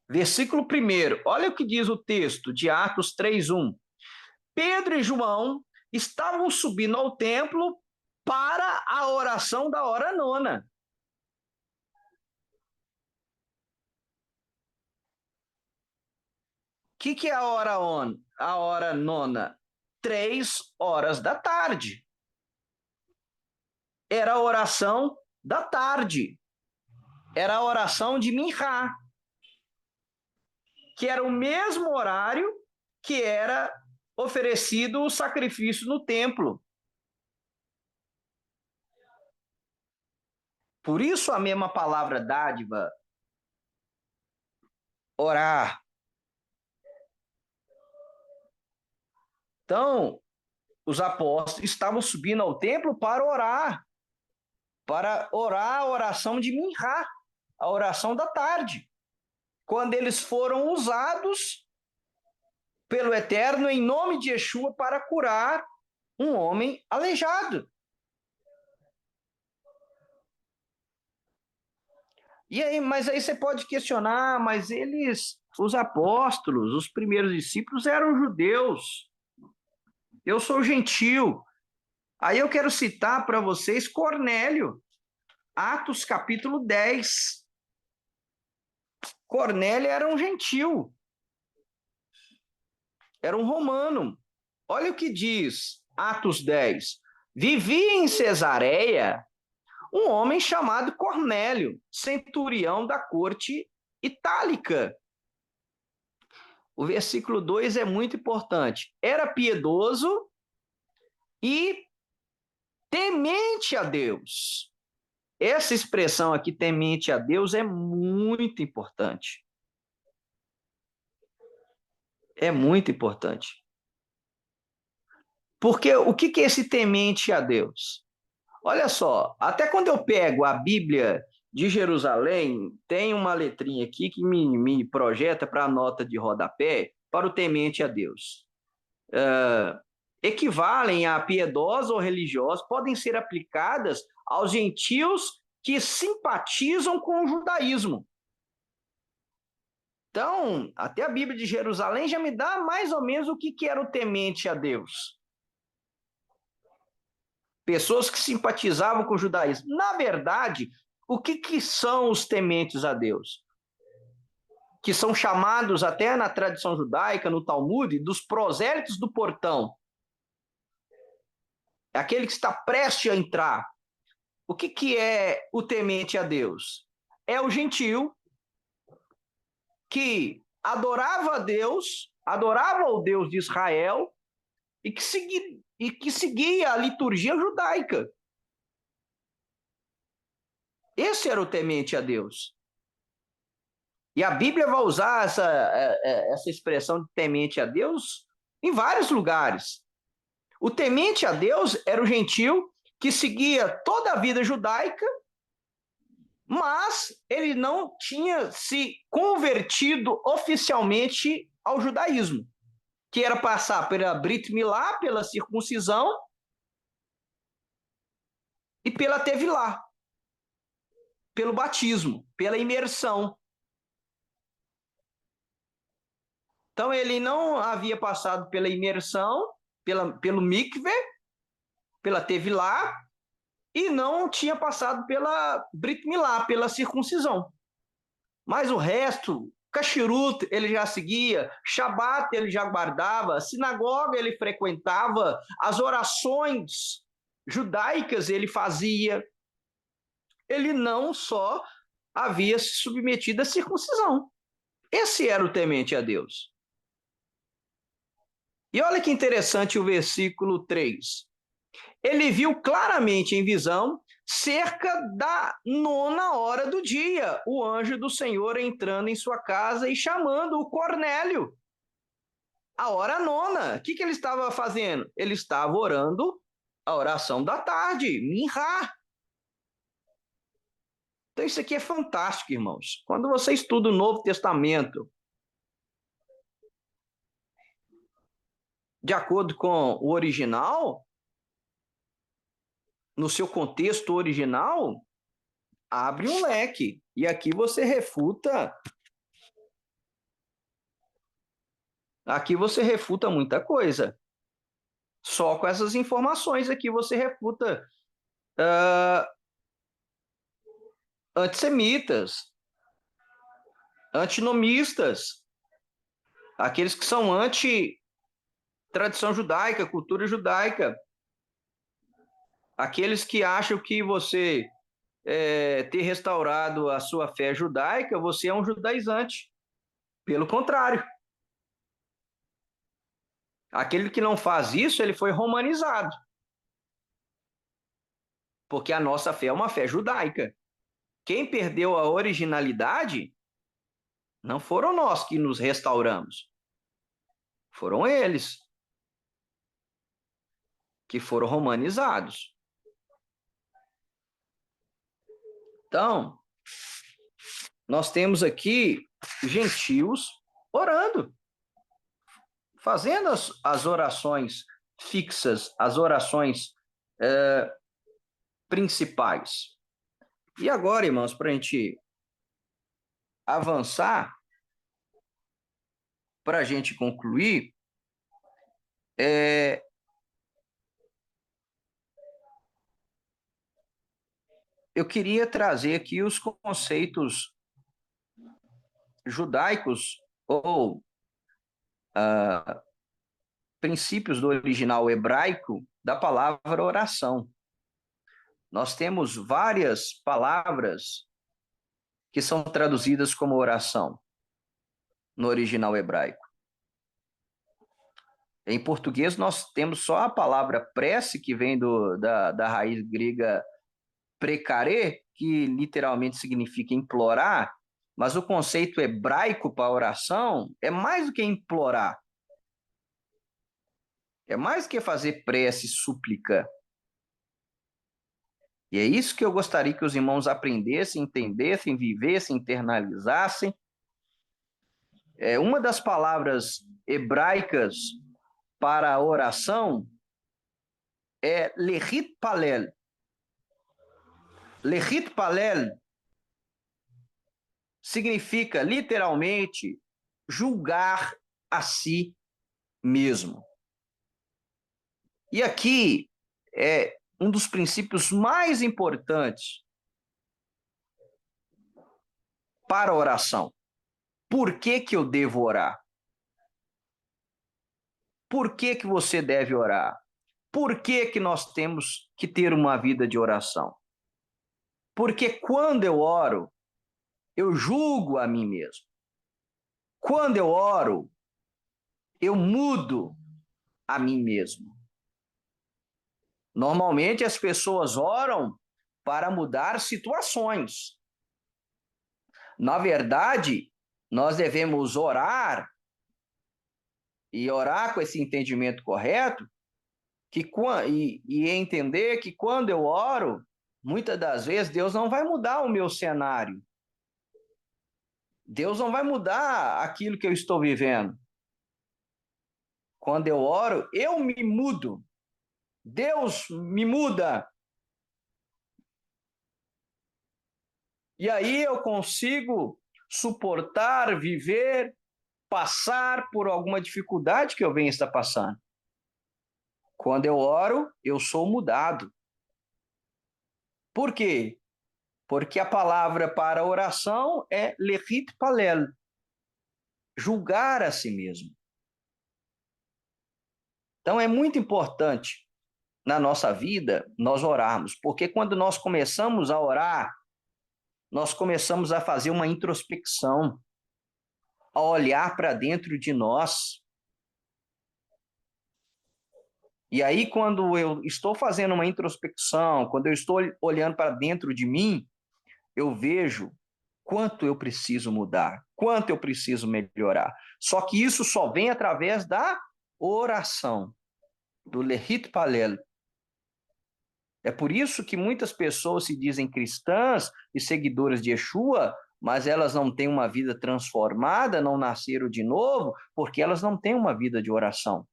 S1: Versículo 1. Olha o que diz o texto de Atos 3:1. Pedro e João estavam subindo ao templo para a oração da hora nona. O que é a hora nona? 3 horas da tarde. Era a oração da tarde. Era a oração de Minchá, que era o mesmo horário que era oferecido o sacrifício no templo. Por isso a mesma palavra dádiva, orar. Então, os apóstolos estavam subindo ao templo para orar a oração de Minchá, a oração da tarde, quando eles foram usados pelo Eterno em nome de Yeshua para curar um homem aleijado. E aí, mas aí você pode questionar, mas os apóstolos, os primeiros discípulos eram judeus. Eu sou gentil. Aí eu quero citar para vocês Cornélio, Atos capítulo 10. Cornélio era um gentil, era um romano. Olha o que diz Atos 10. Vivia em Cesareia um homem chamado Cornélio, centurião da corte itálica. O versículo 2 é muito importante. Era piedoso e temente a Deus. Essa expressão aqui, temente a Deus, é muito importante. É muito importante. Porque o que é esse temente a Deus? Olha só, até quando eu pego a Bíblia de Jerusalém, tem uma letrinha aqui que me projeta para a nota de rodapé para o temente a Deus. Equivalem a piedosa ou religiosa, podem ser aplicadas aos gentios que simpatizam com o judaísmo. Então, até a Bíblia de Jerusalém já me dá mais ou menos o que era o temente a Deus. Pessoas que simpatizavam com o judaísmo. Na verdade, o que são os tementes a Deus? Que são chamados até na tradição judaica, no Talmud, dos prosélitos do portão. Aquele que está prestes a entrar. O que é o temente a Deus? É o gentil que adorava a Deus, adorava o Deus de Israel e que seguia a liturgia judaica. Esse era o temente a Deus. E a Bíblia vai usar essa expressão de temente a Deus em vários lugares. O temente a Deus era o gentio que seguia toda a vida judaica, mas ele não tinha se convertido oficialmente ao judaísmo, que era passar pela Brit Milá, pela circuncisão e pela Tevilá, pelo batismo, pela imersão. Então ele não havia passado pela imersão, pelo mikve, pela Tevilá, e não tinha passado pela Brit Milá, pela circuncisão. Mas o resto, Kashrut ele já seguia, Shabat ele já guardava, sinagoga ele frequentava, as orações judaicas ele fazia. Ele não só havia se submetido à circuncisão. Esse era o temente a Deus. E olha que interessante o versículo 3. Ele viu claramente em visão, cerca da 9ª do dia, o anjo do Senhor entrando em sua casa e chamando o Cornélio. A hora 9. O que ele estava fazendo? Ele estava orando a oração da tarde, Minhá. Então isso aqui é fantástico, irmãos. Quando você estuda o Novo Testamento, de acordo com o original, no seu contexto original, abre um leque. E aqui você refuta. Aqui você refuta muita coisa. Só com essas informações aqui você refuta antissemitas, antinomistas, aqueles que são anti-tradição judaica, cultura judaica, aqueles que acham que você ter restaurado a sua fé judaica, você é um judaizante. Pelo contrário. Aquele que não faz isso, ele foi romanizado. Porque a nossa fé é uma fé judaica. Quem perdeu a originalidade não foram nós que nos restauramos. Foram eles que foram romanizados. Então, nós temos aqui gentios orando, fazendo as orações fixas, as orações principais. E agora, irmãos, para a gente avançar, para a gente concluir, eu queria trazer aqui os conceitos judaicos ou princípios do original hebraico da palavra oração. Nós temos várias palavras que são traduzidas como oração no original hebraico. Em português, nós temos só a palavra prece, que vem da raiz grega precare, que literalmente significa implorar, mas o conceito hebraico para oração é mais do que implorar. É mais do que fazer prece, súplica. E é isso que eu gostaria que os irmãos aprendessem, entendessem, vivessem, internalizassem. Uma das palavras hebraicas para a oração é lehit palel. Lehit palel significa, literalmente, julgar a si mesmo. E aqui é um dos princípios mais importantes para a oração. Por que eu devo orar? Por que você deve orar? Por que nós temos que ter uma vida de oração? Porque quando eu oro, eu julgo a mim mesmo. Quando eu oro, eu mudo a mim mesmo. Normalmente as pessoas oram para mudar situações. Na verdade, nós devemos orar e orar com esse entendimento correto e entender que quando eu oro, muitas das vezes Deus não vai mudar o meu cenário. Deus não vai mudar aquilo que eu estou vivendo. Quando eu oro, eu me mudo. Deus me muda. E aí eu consigo suportar, viver, passar por alguma dificuldade que eu venha estar passando. Quando eu oro, eu sou mudado. Por quê? Porque a palavra para oração é lechit palel, julgar a si mesmo. Então é muito importante na nossa vida nós orarmos, porque quando nós começamos a orar, nós começamos a fazer uma introspecção, a olhar para dentro de nós. E aí, quando eu estou fazendo uma introspecção, quando eu estou olhando para dentro de mim, eu vejo quanto eu preciso mudar, quanto eu preciso melhorar. Só que isso só vem através da oração, do lechit palel. É por isso que muitas pessoas se dizem cristãs e seguidoras de Yeshua, mas elas não têm uma vida transformada, não nasceram de novo, porque elas não têm uma vida de oração.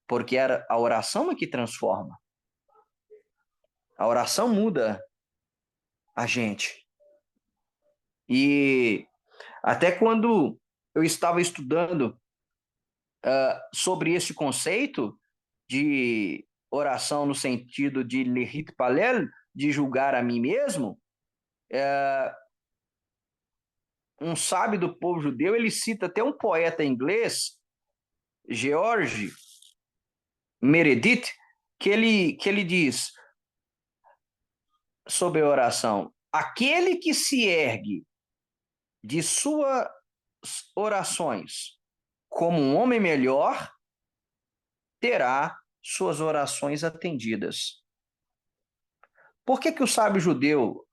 S1: Porque a oração é que transforma. A oração muda a gente. E até quando eu estava estudando sobre esse conceito de oração no sentido de lechit palel, de julgar a mim mesmo, um sábio do povo judeu, ele cita até um poeta inglês, George Meredith, que ele diz sobre a oração: aquele que se ergue de suas orações como um homem melhor, terá suas orações atendidas. Por que o sábio judeu,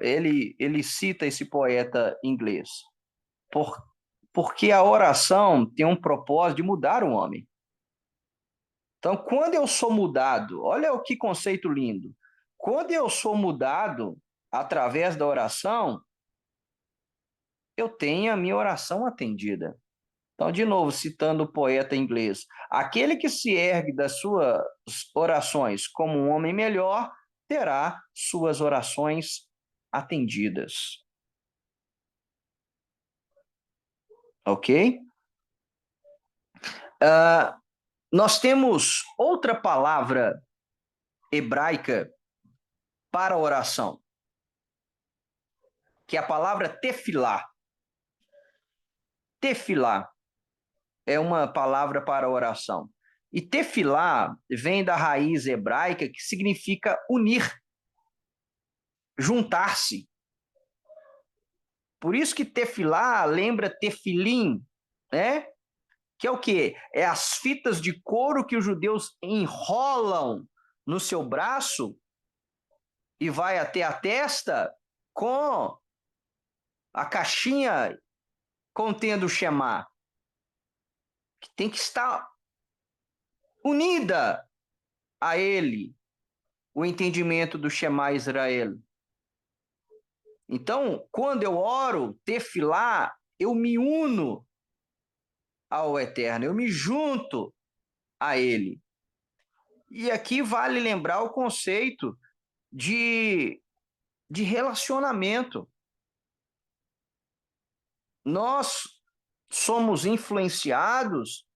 S1: ele cita esse poeta inglês? Porque a oração tem um propósito de mudar o homem. Então, quando eu sou mudado, olha o que conceito lindo. Quando eu sou mudado através da oração, eu tenho a minha oração atendida. Então, de novo, citando o poeta inglês: aquele que se ergue das suas orações como um homem melhor, terá suas orações atendidas. Ok? Nós temos outra palavra hebraica para oração, que é a palavra tefilá. Tefilá é uma palavra para oração. E tefilá vem da raiz hebraica que significa unir, juntar-se. Por isso que tefilá lembra tefilim, né? Que é o quê? É as fitas de couro que os judeus enrolam no seu braço e vai até a testa com a caixinha contendo o Shema, que tem que estar unida a ele, o entendimento do Shema Israel. Então, quando eu oro, tefilá, eu me uno ao Eterno, eu me junto a ele. E aqui vale lembrar o conceito de relacionamento. Nós somos influenciados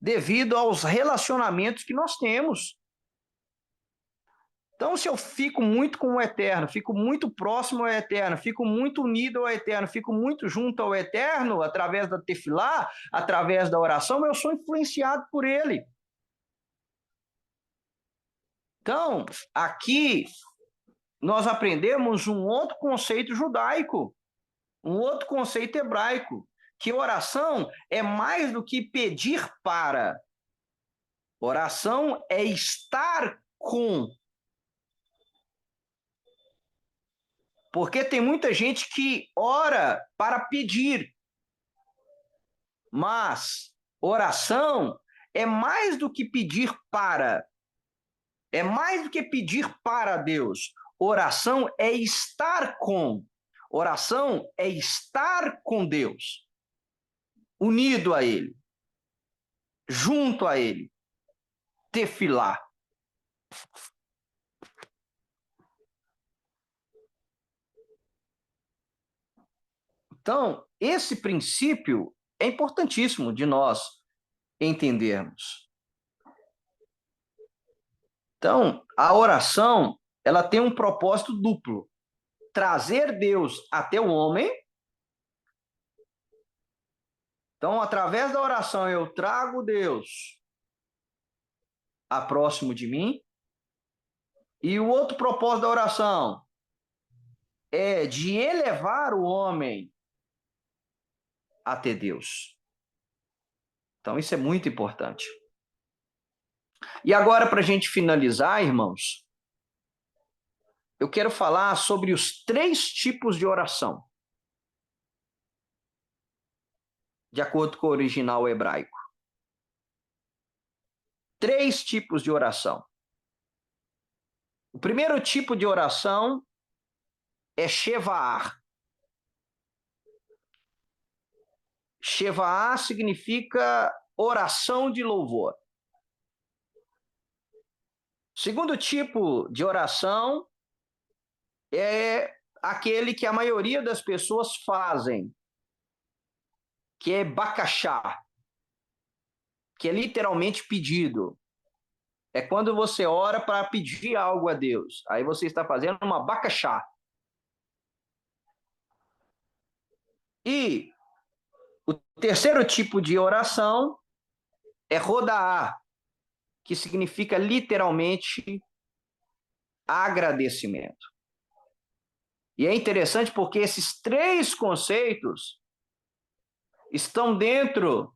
S1: devido aos relacionamentos que nós temos. Então, se eu fico muito com o Eterno, fico muito próximo ao Eterno, fico muito unido ao Eterno, fico muito junto ao Eterno, através da tefilá, através da oração, eu sou influenciado por ele. Então, aqui nós aprendemos um outro conceito judaico, um outro conceito hebraico, que oração é mais do que pedir para. Oração é estar com. Porque tem muita gente que ora para pedir, mas oração é mais do que pedir para, é mais do que pedir para Deus. Oração é estar com. Oração é estar com Deus, unido a Ele, junto a Ele, tefilá. Então, esse princípio é importantíssimo de nós entendermos. Então, a oração, ela tem um propósito duplo: trazer Deus até o homem. Então, através da oração, eu trago Deus a próximo de mim. E o outro propósito da oração é de elevar o homem até Deus. Então, isso é muito importante. E agora, para a gente finalizar, irmãos, eu quero falar sobre os 3 tipos de oração, de acordo com o original hebraico. 3 tipos de oração. O primeiro tipo de oração é Shevaar. Shevaar significa oração de louvor. O segundo tipo de oração é aquele que a maioria das pessoas fazem, que é bakashá, que é literalmente pedido. É quando você ora para pedir algo a Deus. Aí você está fazendo uma bakashá. E o terceiro tipo de oração é rodaá, que significa literalmente agradecimento. E é interessante porque esses 3 conceitos estão dentro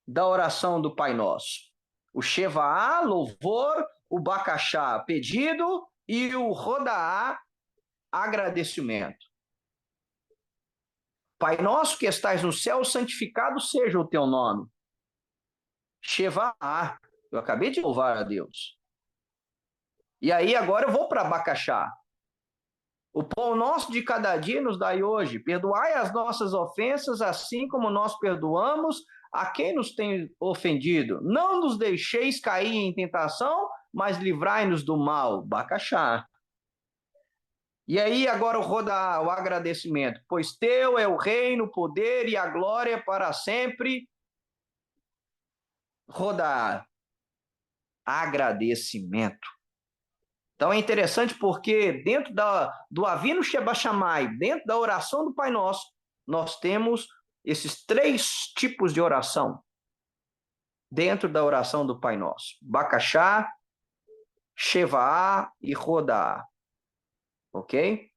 S1: da oração do Pai Nosso. O Shevaá, louvor, o Bakashá, pedido, e o Rodaá, agradecimento. Pai Nosso que estais no céu, santificado seja o teu nome. Shevaá, eu acabei de louvar a Deus. E aí agora eu vou para Bakashá. O pão nosso de cada dia nos dai hoje. Perdoai as nossas ofensas, assim como nós perdoamos a quem nos tem ofendido. Não nos deixeis cair em tentação, mas livrai-nos do mal. Bakashá. E aí agora o Rodaá, o agradecimento. Pois teu é o reino, o poder e a glória para sempre. Rodaá, agradecimento. Então é interessante porque dentro do Avinu Sheba Shammai, dentro da oração do Pai Nosso, nós temos esses 3 tipos de oração dentro da oração do Pai Nosso: Bakashá, Shevaá e Rodaá. Ok?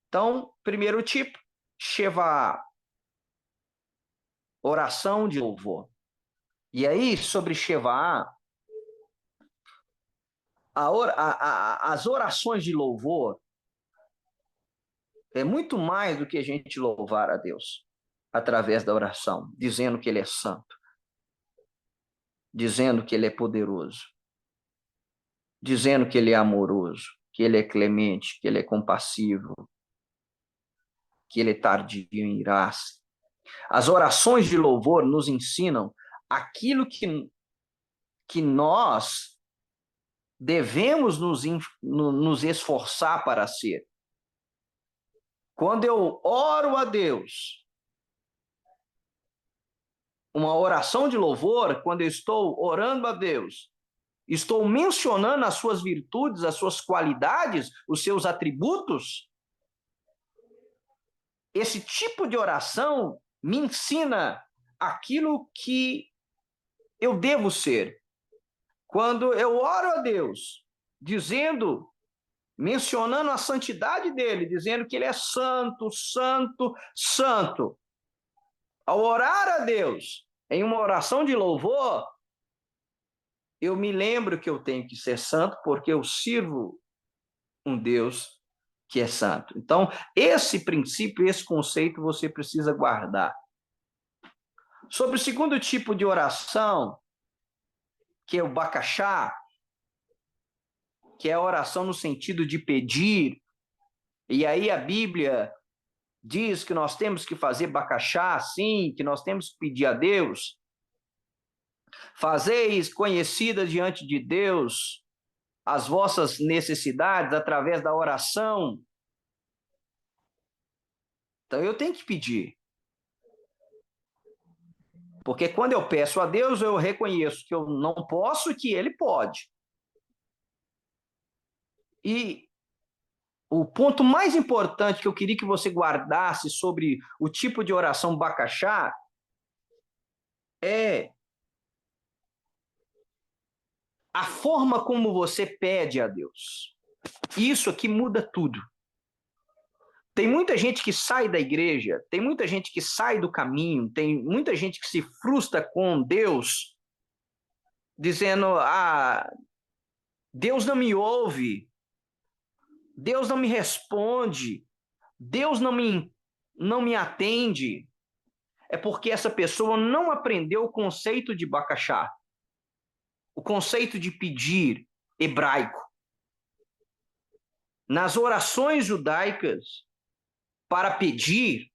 S1: Então, primeiro tipo, Shevaá, oração de louvor. E aí, sobre Shevaá, as orações de louvor é muito mais do que a gente louvar a Deus através da oração, dizendo que Ele é santo, dizendo que Ele é poderoso, dizendo que Ele é amoroso, que Ele é clemente, que Ele é compassivo, que Ele é tardio em irar-se. As orações de louvor nos ensinam aquilo que nós devemos nos esforçar para ser. Quando eu oro a Deus, uma oração de louvor, quando eu estou orando a Deus, estou mencionando as suas virtudes, as suas qualidades, os seus atributos. Esse tipo de oração me ensina aquilo que eu devo ser. Quando eu oro a Deus, mencionando a santidade dele, dizendo que ele é santo, santo, santo. Ao orar a Deus em uma oração de louvor, eu me lembro que eu tenho que ser santo porque eu sirvo um Deus que é santo. Então, esse princípio, esse conceito você precisa guardar. Sobre o segundo tipo de oração, que é o bacaxá, que é a oração no sentido de pedir, e aí a Bíblia diz que nós temos que fazer bacaxá, sim, que nós temos que pedir a Deus. Fazeis conhecidas diante de Deus as vossas necessidades através da oração. Então eu tenho que pedir. Porque quando eu peço a Deus, eu reconheço que eu não posso e que Ele pode. E o ponto mais importante que eu queria que você guardasse sobre o tipo de oração bacaxá é a forma como você pede a Deus. Isso aqui muda tudo. Tem muita gente que sai da igreja, tem muita gente que sai do caminho, tem muita gente que se frustra com Deus, dizendo: ah, Deus não me ouve, Deus não me responde, Deus não me atende. É porque essa pessoa não aprendeu o conceito de bacaxá, o conceito de pedir hebraico. Nas orações judaicas, para pedir,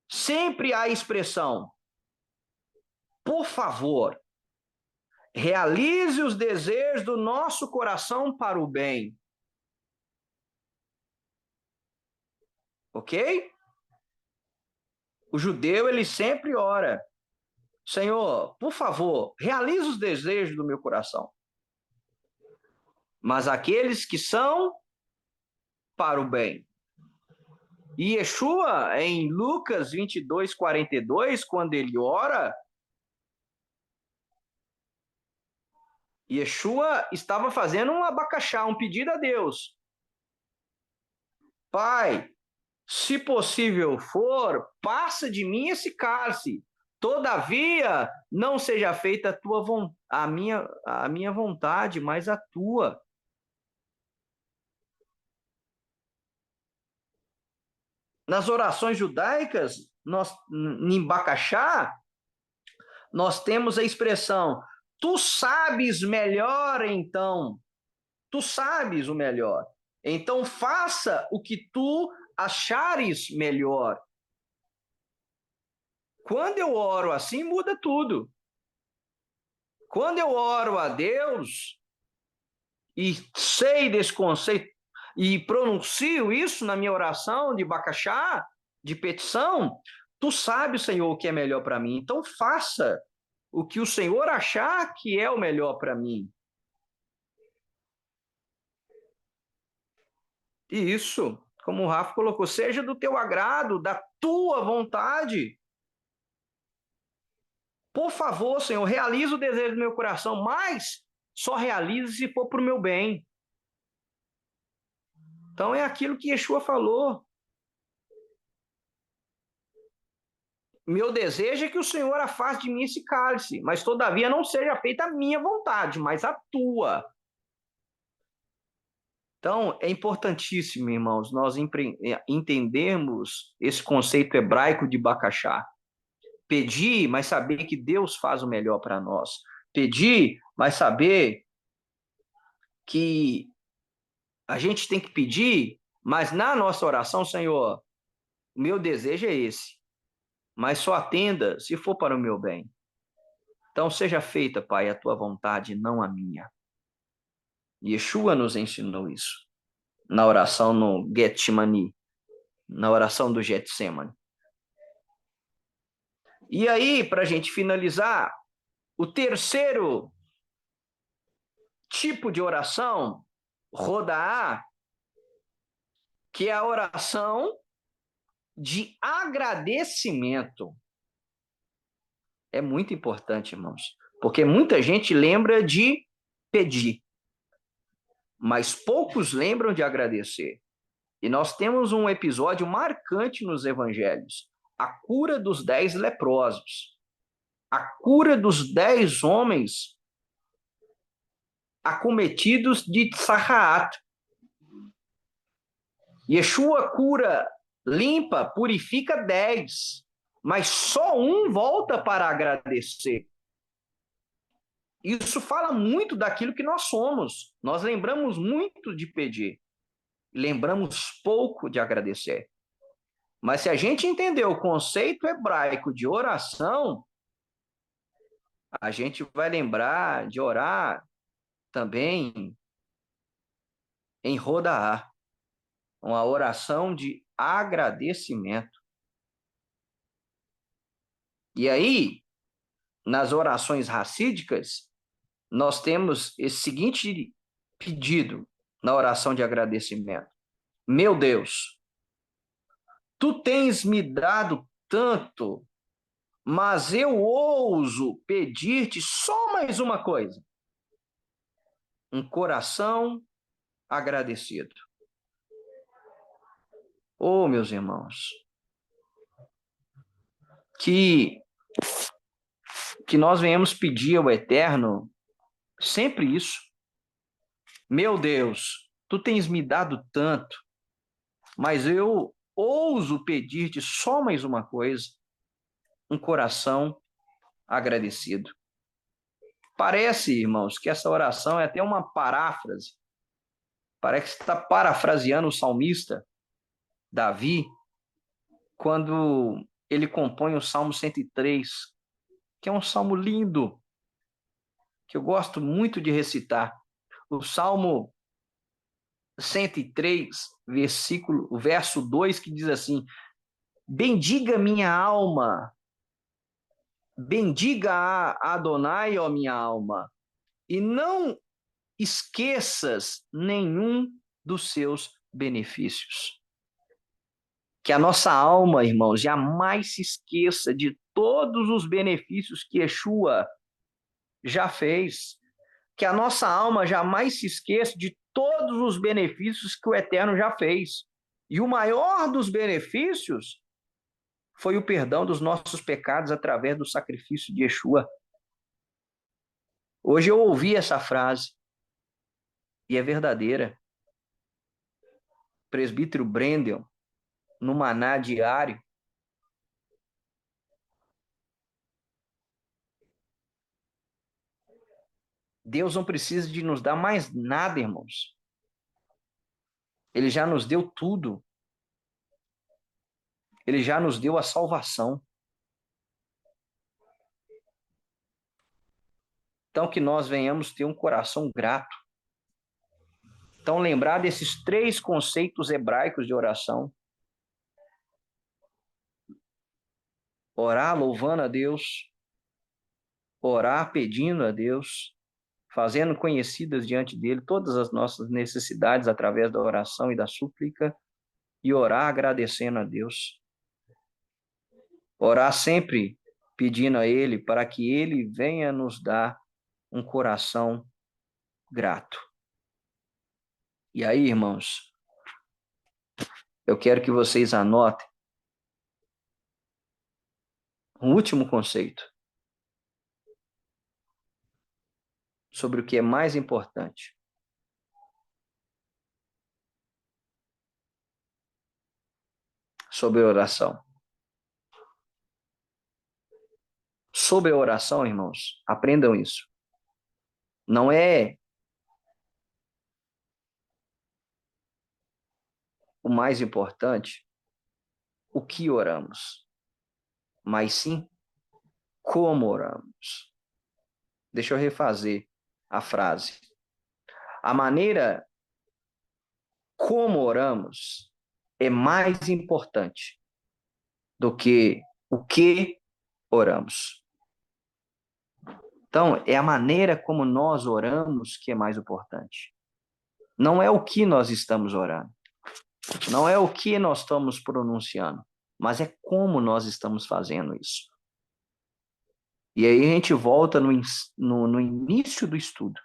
S1: sempre há a expressão: por favor, realize os desejos do nosso coração para o bem. Ok? O judeu, ele sempre ora: Senhor, por favor, realize os desejos do meu coração. Mas aqueles que são para o bem. E Yeshua, em Lucas 22:42, quando ele ora, Yeshua estava fazendo um abacaxá, um pedido a Deus. Pai, se possível for, passa de mim esse cálice. Todavia, não seja feita a minha vontade, mas a tua. Nas orações judaicas, em Bacaxá, nós temos a expressão: tu sabes melhor, então. Tu sabes o melhor. Então faça o que tu achares melhor. Quando eu oro assim, muda tudo. Quando eu oro a Deus e sei desse conceito e pronuncio isso na minha oração de bacaxá, de petição, tu sabes, Senhor, o que é melhor para mim. Então faça o que o Senhor achar que é o melhor para mim. E isso, como o Rafa colocou, seja do teu agrado, da tua vontade. Por favor, Senhor, realiza o desejo do meu coração, mas só realize se for para o meu bem. Então é aquilo que Yeshua falou. Meu desejo é que o Senhor afaste de mim esse cálice, mas todavia não seja feita a minha vontade, mas a tua. Então, é importantíssimo, irmãos, nós entendermos esse conceito hebraico de bacaxá. Pedir, mas saber que Deus faz o melhor para nós. Pedir, mas saber que a gente tem que pedir, mas na nossa oração, Senhor, o meu desejo é esse, mas só atenda se for para o meu bem. Então, seja feita, Pai, a tua vontade, não a minha. Yeshua nos ensinou isso na oração no Getsemani, na oração do Getsemane. E aí, para a gente finalizar, o terceiro tipo de oração, Rodaá, que é a oração de agradecimento. É muito importante, irmãos, porque muita gente lembra de pedir, mas poucos lembram de agradecer. E nós temos um episódio marcante nos evangelhos, a cura dos 10 leprosos. a cura dos 10 homens acometidos de Tsahaat. Yeshua cura, limpa, purifica 10, mas só um volta para agradecer. Isso fala muito daquilo que nós somos. Nós lembramos muito de pedir, lembramos pouco de agradecer. Mas se a gente entender o conceito hebraico de oração, a gente vai lembrar de orar também em Rodaá, uma oração de agradecimento. E aí, nas orações racídicas, nós temos esse seguinte pedido na oração de agradecimento: meu Deus, tu tens me dado tanto, mas eu ouso pedir-te só mais uma coisa: um coração agradecido. Oh, meus irmãos, que nós venhamos pedir ao Eterno sempre isso. Meu Deus, tu tens me dado tanto, mas eu ouso pedir-te só mais uma coisa: um coração agradecido. Parece, irmãos, que essa oração é até uma paráfrase. Parece que está parafraseando o salmista Davi, quando ele compõe o Salmo 103, que é um salmo lindo, que eu gosto muito de recitar. O Salmo 103, verso 2, que diz assim: bendiga minha alma, bendiga a Adonai, ó minha alma, e não esqueças nenhum dos seus benefícios. Que a nossa alma, irmãos, jamais se esqueça de todos os benefícios que Yeshua já fez. Que a nossa alma jamais se esqueça de todos os benefícios que o Eterno já fez. E o maior dos benefícios foi o perdão dos nossos pecados através do sacrifício de Yeshua. Hoje eu ouvi essa frase e é verdadeira. Presbítero Brendel, no Maná Diário, Deus não precisa de nos dar mais nada, irmãos. Ele já nos deu tudo. Ele já nos deu a salvação. Então, que nós venhamos ter um coração grato. Então, lembrar desses 3 conceitos hebraicos de oração. Orar louvando a Deus. Orar pedindo a Deus. Fazendo conhecidas diante dele todas as nossas necessidades através da oração e da súplica. E orar agradecendo a Deus. Orar sempre pedindo a Ele para que Ele venha nos dar um coração grato. E aí, irmãos, eu quero que vocês anotem um último conceito sobre o que é mais importante. Sobre a oração. Sobre a oração, irmãos, aprendam isso. Não é o mais importante o que oramos, mas sim como oramos. Deixa eu refazer a frase. A maneira como oramos é mais importante do que o que oramos. Então, é a maneira como nós oramos que é mais importante. Não é o que nós estamos orando. Não é o que nós estamos pronunciando, mas é como nós estamos fazendo isso. E aí a gente volta no início do estudo.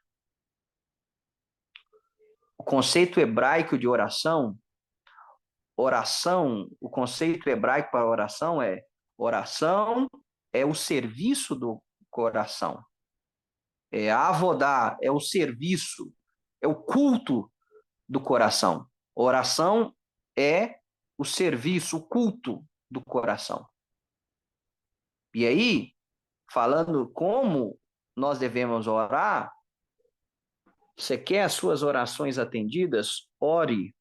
S1: O conceito hebraico de oração, o conceito hebraico para oração é oração é o serviço do coração. É avodar, é o serviço, é o culto do coração. Oração é o serviço, o culto do coração. E aí, falando como nós devemos orar, você quer as suas orações atendidas? Ore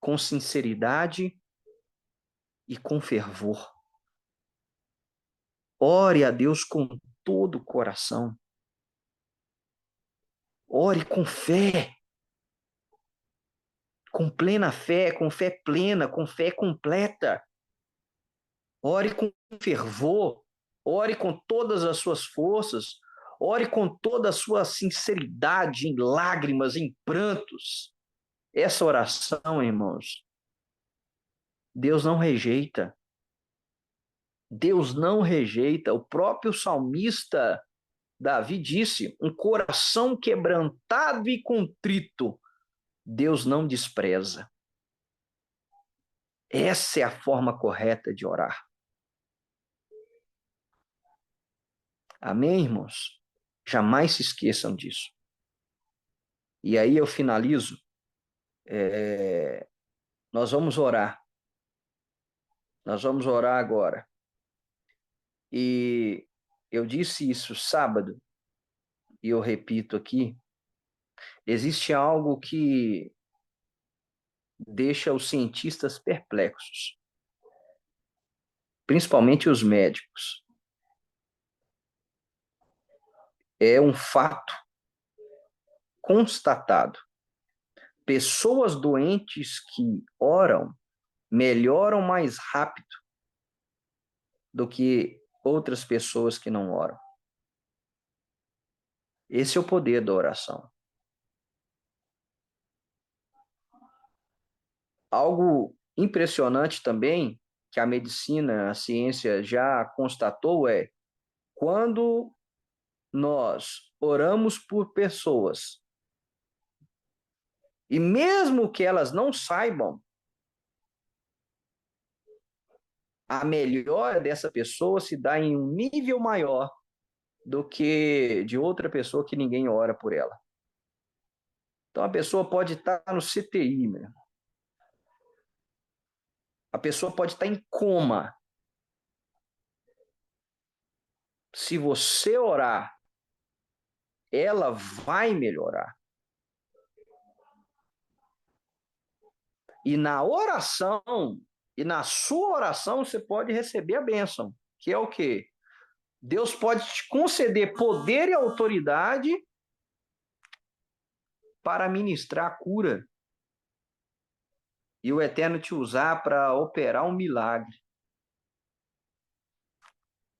S1: com sinceridade e com fervor. Ore a Deus com todo o coração. Ore com fé, com plena fé, com fé plena, com fé completa. Ore com fervor, ore com todas as suas forças, ore com toda a sua sinceridade, em lágrimas, em prantos. Essa oração, irmãos, Deus não rejeita. Deus não rejeita. O próprio salmista Davi disse: um coração quebrantado e contrito, Deus não despreza. Essa é a forma correta de orar. Amém, irmãos? Jamais se esqueçam disso. E aí eu finalizo. Nós vamos orar. Nós vamos orar agora. E eu disse isso sábado, e eu repito aqui. Existe algo que deixa os cientistas perplexos, principalmente os médicos. É um fato constatado. Pessoas doentes que oram melhoram mais rápido do que outras pessoas que não oram. Esse é o poder da oração. Algo impressionante também, que a medicina, a ciência já constatou, é quando nós oramos por pessoas, e mesmo que elas não saibam, a melhora dessa pessoa se dá em um nível maior do que de outra pessoa que ninguém ora por ela. Então a pessoa pode estar no CTI, né? A pessoa pode estar em coma. Se você orar, ela vai melhorar. E na oração, e na sua oração, você pode receber a bênção, que é o quê? Deus pode te conceder poder e autoridade para ministrar a cura. E o Eterno te usar para operar um milagre.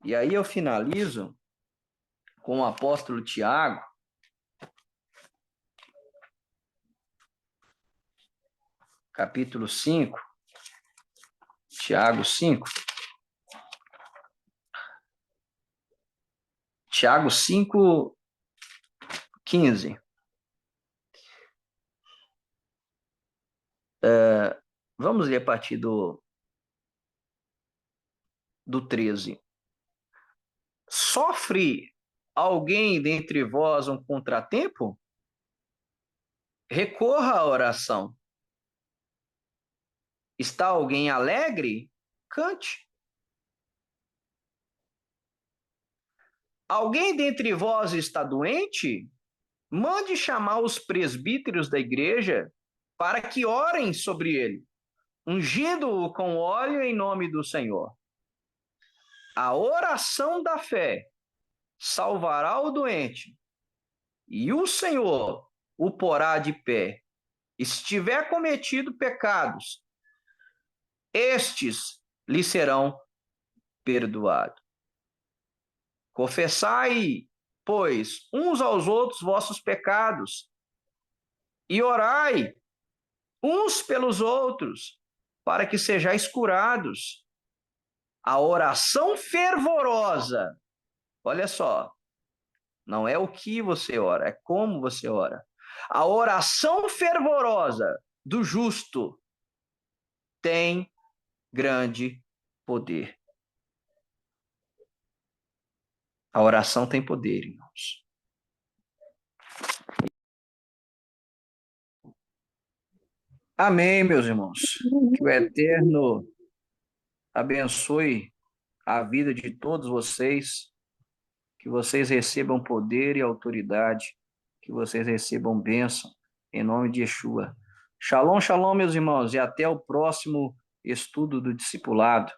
S1: E aí eu finalizo com o apóstolo Tiago, capítulo 5, Tiago 5. Tiago 5, 15. Vamos ler a partir do 13. Sofre alguém dentre vós um contratempo? Recorra à oração. Está alguém alegre? Cante. Alguém dentre vós está doente? Mande chamar os presbíteros da igreja para que orem sobre ele, ungindo-o com óleo em nome do Senhor. A oração da fé salvará o doente, e o Senhor o porá de pé. E se tiver cometido pecados, estes lhe serão perdoados. Confessai, pois, uns aos outros vossos pecados, e orai uns pelos outros, para que sejais curados. A oração fervorosa, olha só, não é o que você ora, é como você ora. A oração fervorosa do justo tem grande poder. A oração tem poder, irmãos. Amém, meus irmãos. Que o Eterno abençoe a vida de todos vocês, que vocês recebam poder e autoridade, que vocês recebam bênção, em nome de Yeshua. Shalom, shalom, meus irmãos, e até o próximo estudo do discipulado.